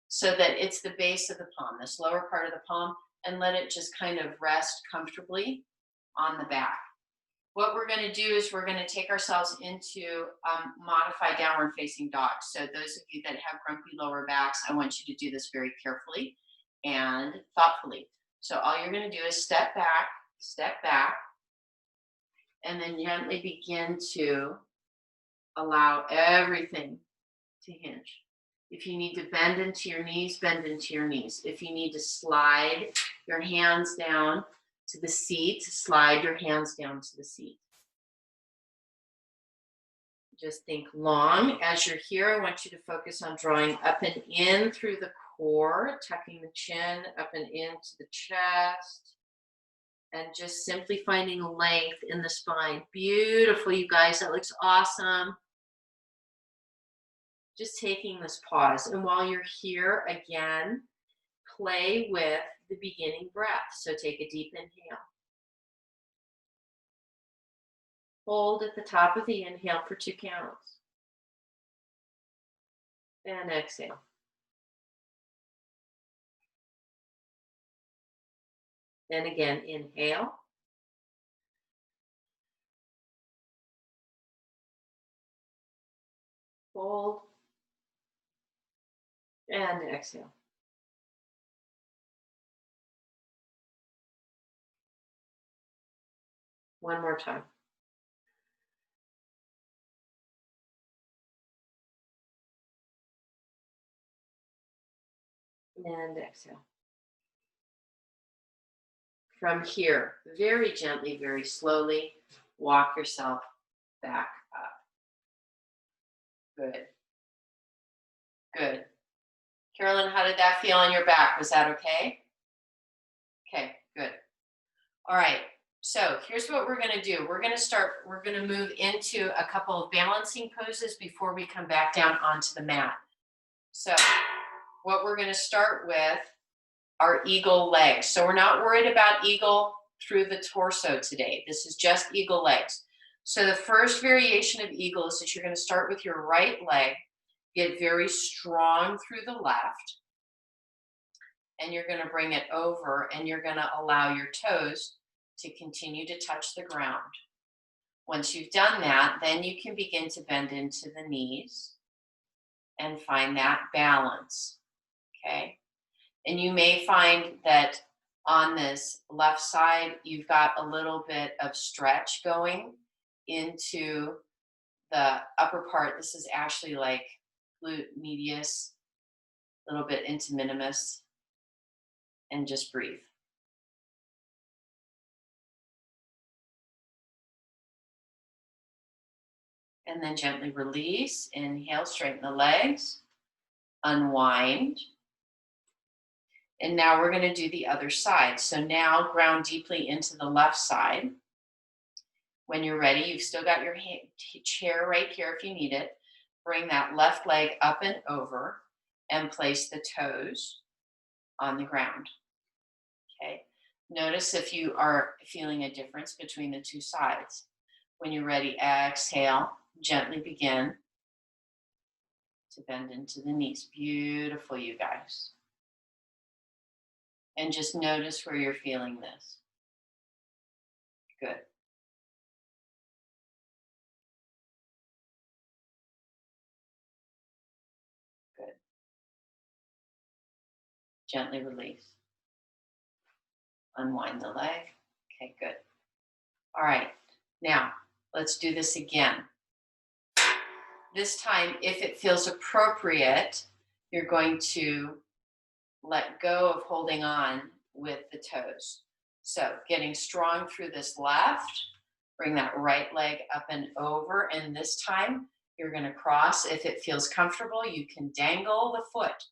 so that it's the base of the palm, this lower part of the palm, and let it just kind of rest comfortably on the back. What we're going to do is we're going to take ourselves into modified downward facing dog. So those of you that have grumpy lower backs, I want you to do this very carefully and thoughtfully. So all you're going to do is step back, and then gently begin to allow everything to hinge. If you need to bend into your knees, bend into your knees. If you need to slide your hands down to the seat, slide your hands down to the seat. Just think long. As you're here, I want you to focus on drawing up and in through the core, tucking the chin up and into the chest, and just simply finding length in the spine. Beautiful, you guys. That looks awesome. Just taking this pause. And while you're here, again, play with the beginning breath. So take a deep inhale. Hold at the top of the inhale for 2 counts. And exhale. And again, inhale. Hold. And exhale. One more time. And exhale. From here, very gently, very slowly, walk yourself back up. Good. Good. Carolyn, how did that feel on your back? Was that okay? Okay, good. All right. So here's what we're going to do. We're going to move into a couple of balancing poses before we come back down onto the mat. So what we're going to start with are eagle legs. So we're not worried about eagle through the torso today. This is just eagle legs. So the first variation of eagle is that you're going to start with your right leg, get very strong through the left, and you're going to bring it over, and you're going to allow your toes to continue to touch the ground. Once you've done that, then you can begin to bend into the knees and find that balance, okay? And you may find that on this left side, you've got a little bit of stretch going into the upper part. This is actually like glute medius, a little bit into minimus, and just breathe. And then gently release. Inhale, straighten the legs. Unwind. And now we're going to do the other side. So now ground deeply into the left side. When you're ready, you've still got your chair right here if you need it. Bring that left leg up and over and place the toes on the ground. Okay. Notice if you are feeling a difference between the two sides. When you're ready, exhale, gently begin to bend into the knees. Beautiful, you guys. And just notice where you're feeling this. Good. Good. Gently release. Unwind the leg. Okay, good. All right. Now, let's do this again. This time, if it feels appropriate, you're going to let go of holding on with the toes. So getting strong through this left, bring that right leg up and over. And this time you're going to cross. If it feels comfortable, you can dangle the foot.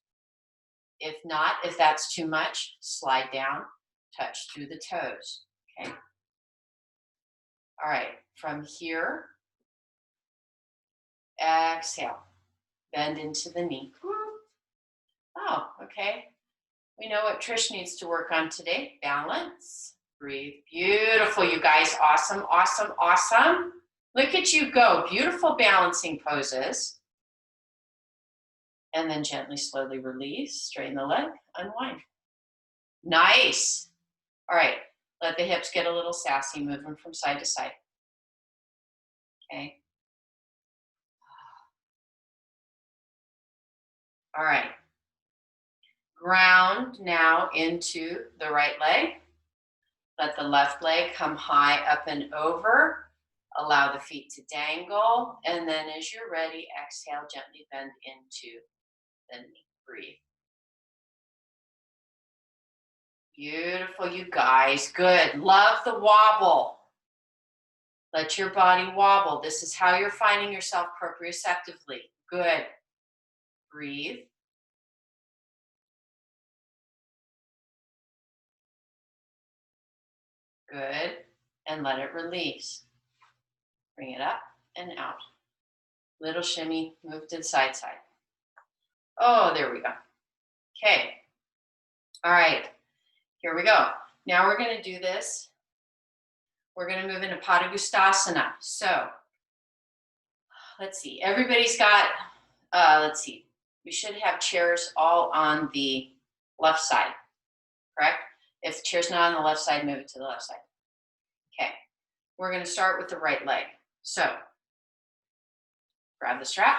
If not, if that's too much, slide down, touch through the toes. Okay. All right. From here, exhale, bend into the knee. Oh, okay. We know what Trish needs to work on today. Balance. Breathe. Beautiful, you guys. Awesome, awesome, awesome. Look at you go. Beautiful balancing poses. And then gently, slowly release. Straighten the leg. Unwind. Nice. All right. Let the hips get a little sassy. Move them from side to side. Okay. All right. Ground now into the right leg. Let the left leg come high up and over. Allow the feet to dangle. And then as you're ready, exhale, gently bend into the knee. Breathe. Beautiful, you guys. Good. Love the wobble. Let your body wobble. This is how you're finding yourself proprioceptively. Good. Breathe. Good. And let it release. Bring it up and out. Little shimmy, move to the side. Oh, there we go. Okay. All right. Here we go. Now we're going to do this. We're going to move into Padangusthasana. So let's see. Everybody's got, let's see. We should have chairs all on the left side, correct? If the chair's not on the left side, move it to the left side. Okay. We're going to start with the right leg. So grab the strap.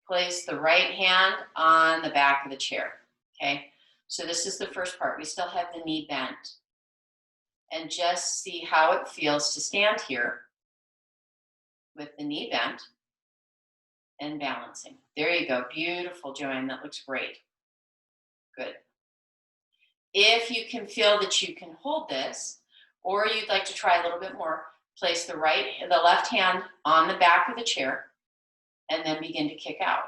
Place the right hand on the back of the chair. Okay. So this is the first part. We still have the knee bent. And just see how it feels to stand here with the knee bent and balancing. There you go. Beautiful, Joanne. That looks great. Good. If you can feel that you can hold this, or you'd like to try a little bit more, place the left hand on the back of the chair and then begin to kick out.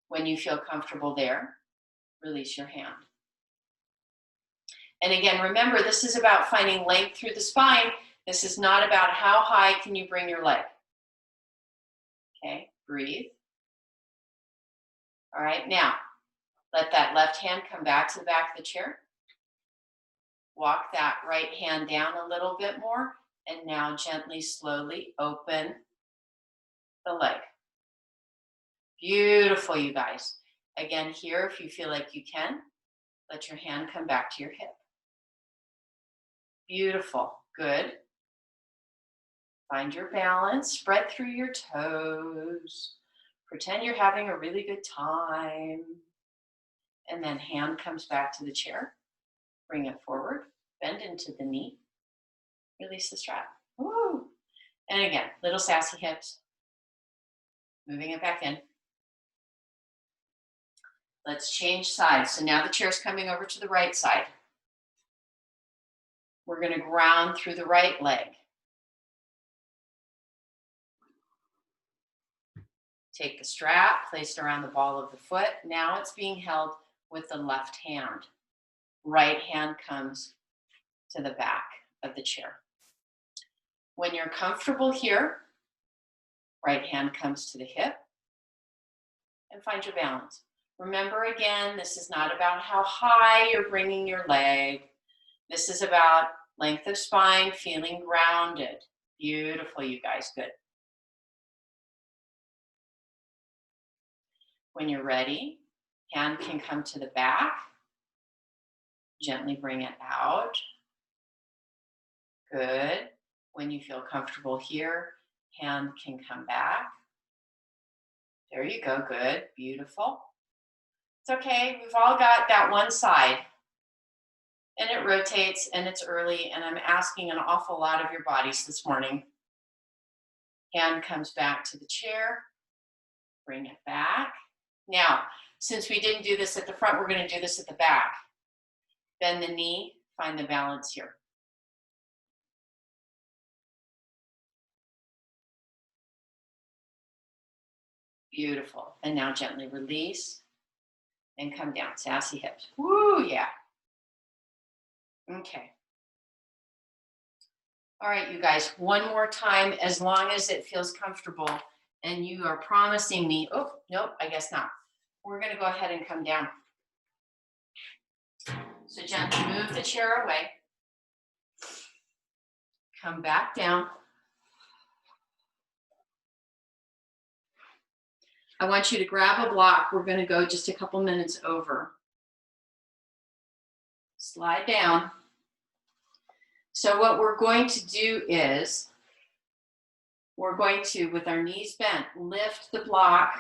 When you feel comfortable there, release your hand. And again, remember, this is about finding length through the spine. This is not about how high can you bring your leg. Okay, breathe. All right, now, let that left hand come back to the back of the chair. Walk that right hand down a little bit more, and now gently, slowly open the leg. Beautiful, you guys. Again, here, if you feel like you can, let your hand come back to your hip. Beautiful, good. Find your balance, spread through your toes. Pretend you're having a really good time. And then hand comes back to the chair. Bring it forward, bend into the knee. Release the strap. Woo! And again, little sassy hips. Moving it back in. Let's change sides. So now the chair's coming over to the right side. We're going to ground through the right leg. Take the strap, place it around the ball of the foot. Now it's being held with the left hand. Right hand comes to the back of the chair. When you're comfortable here, right hand comes to the hip and find your balance. Remember again, this is not about how high you're bringing your leg. This is about length of spine, feeling grounded. Beautiful, you guys, good. When you're ready, hand can come to the back. Gently bring it out. Good. When you feel comfortable here, hand can come back. There you go, good, beautiful. It's okay, we've all got that one side. And it rotates and it's early and I'm asking an awful lot of your bodies this morning. Hand comes back to the chair. Bring it back. Now, since we didn't do this at the front, we're going to do this at the back. Bend the knee, find the balance here. Beautiful. And now gently release and come down. Sassy hips. Woo, yeah. Okay. All right, you guys, one more time, as long as it feels comfortable and you are promising me, oh, nope, I guess not. We're going to go ahead and come down. So gently move the chair away. Come back down. I want you to grab a block. We're going to go just a couple minutes over. Slide down. So what we're going to do is, we're going to, with our knees bent, lift the block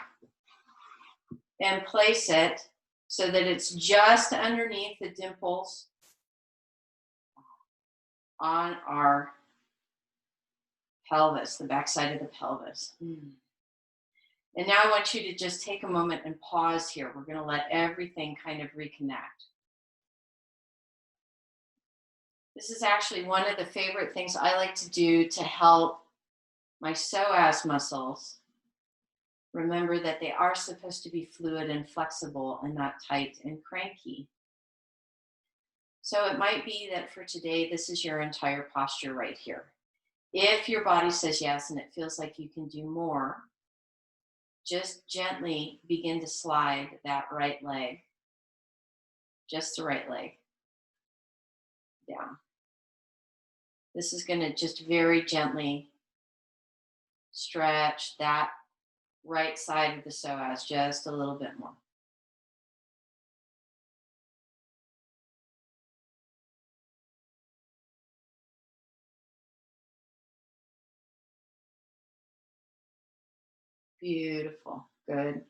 and place it so that it's just underneath the dimples on our pelvis, the backside of the pelvis. And now I want you to just take a moment and pause here. We're going to let everything kind of reconnect. This is actually one of the favorite things I like to do to help my psoas muscles. Remember that they are supposed to be fluid and flexible and not tight and cranky. So it might be that for today, this is your entire posture right here. If your body says yes and it feels like you can do more, just gently begin to slide that right leg, just the right leg, down. This is going to just very gently stretch that right side of the psoas just a little bit more. Beautiful, good.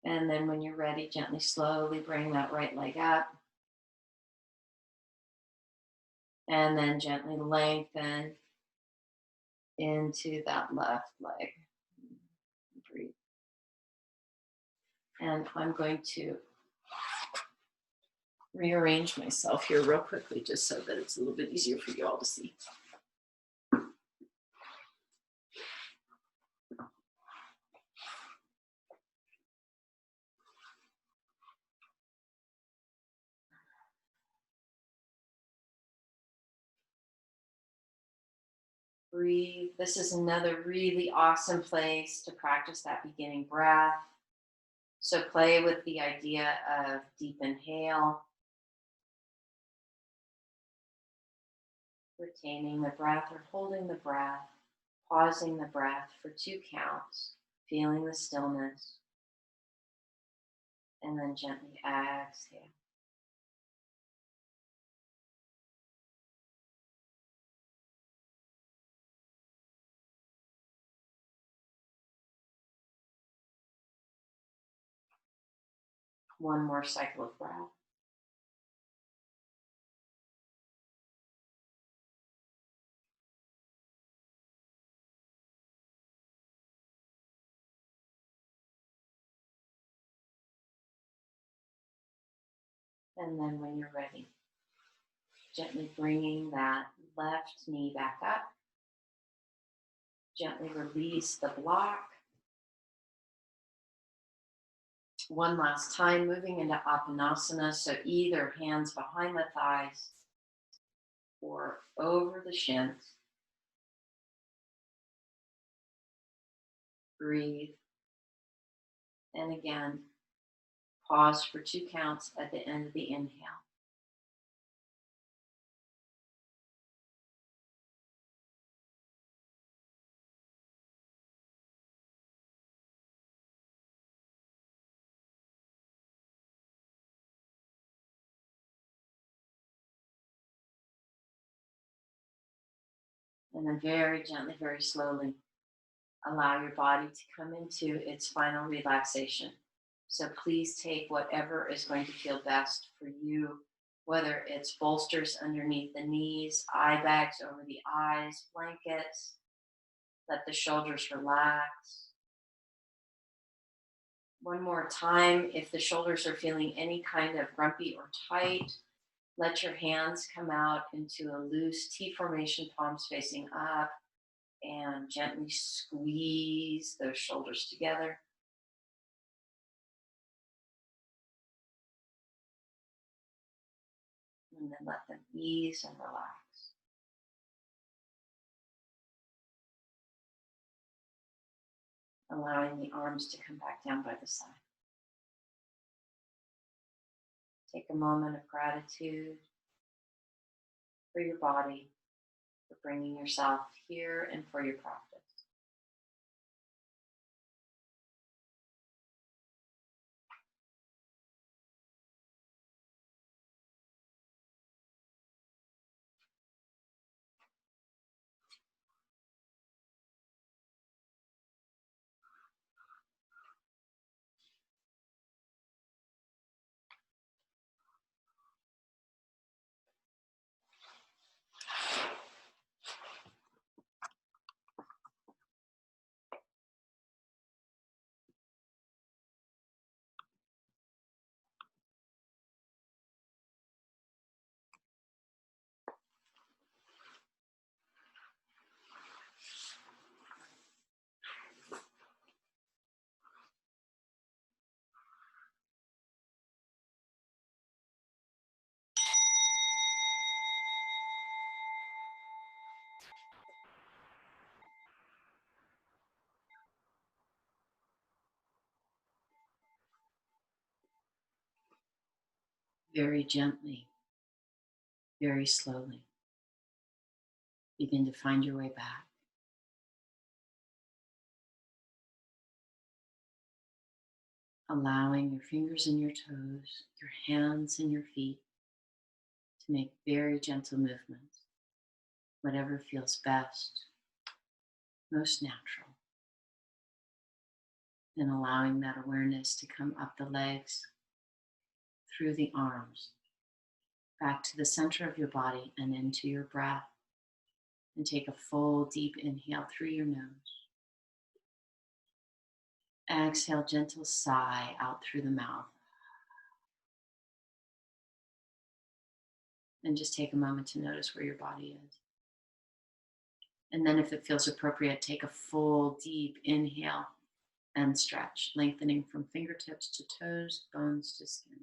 And then when you're ready, gently, slowly bring that right leg up. And then gently lengthen into that left leg. Breathe. And I'm going to rearrange myself here real quickly just so that it's a little bit easier for you all to see. Breathe. This is another really awesome place to practice that beginning breath. So play with the idea of deep inhale, retaining the breath or holding the breath, pausing the breath for 2 counts, feeling the stillness, and then gently exhale. One more cycle of breath. And then when you're ready, gently bringing that left knee back up. Gently release the block. One last time, moving into Apanasana. So either hands behind the thighs or over the shins. Breathe. And again, pause for 2 counts at the end of the inhale. And then very gently, very slowly, allow your body to come into its final relaxation. So please take whatever is going to feel best for you, whether it's bolsters underneath the knees, eye bags over the eyes, blankets, let the shoulders relax. One more time, if the shoulders are feeling any kind of grumpy or tight, let your hands come out into a loose T formation, palms facing up, and gently squeeze those shoulders together. And then let them ease and relax. Allowing the arms to come back down by the side. Take a moment of gratitude for your body, for bringing yourself here, and for your practice. Very gently, very slowly, begin to find your way back. Allowing your fingers and your toes, your hands and your feet to make very gentle movements, whatever feels best, most natural. And allowing that awareness to come up the legs, through the arms, back to the center of your body and into your breath. And take a full deep inhale through your nose. Exhale, gentle sigh out through the mouth. And just take a moment to notice where your body is. And then if it feels appropriate, take a full deep inhale and stretch, lengthening from fingertips to toes, bones to skin.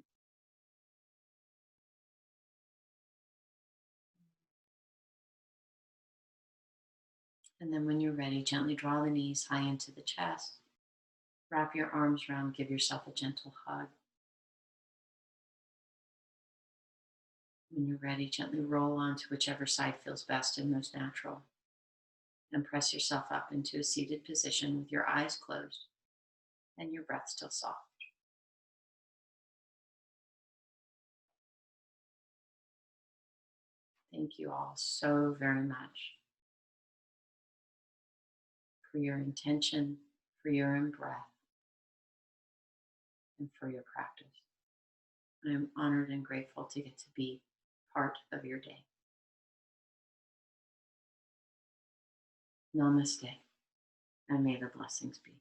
And then when you're ready, gently draw the knees high into the chest. Wrap your arms around, give yourself a gentle hug. When you're ready, gently roll onto whichever side feels best and most natural. And press yourself up into a seated position with your eyes closed and your breath still soft. Thank you all so very much for your intention, for your in-breath, and for your practice. I am honored and grateful to get to be part of your day. Namaste, and may the blessings be.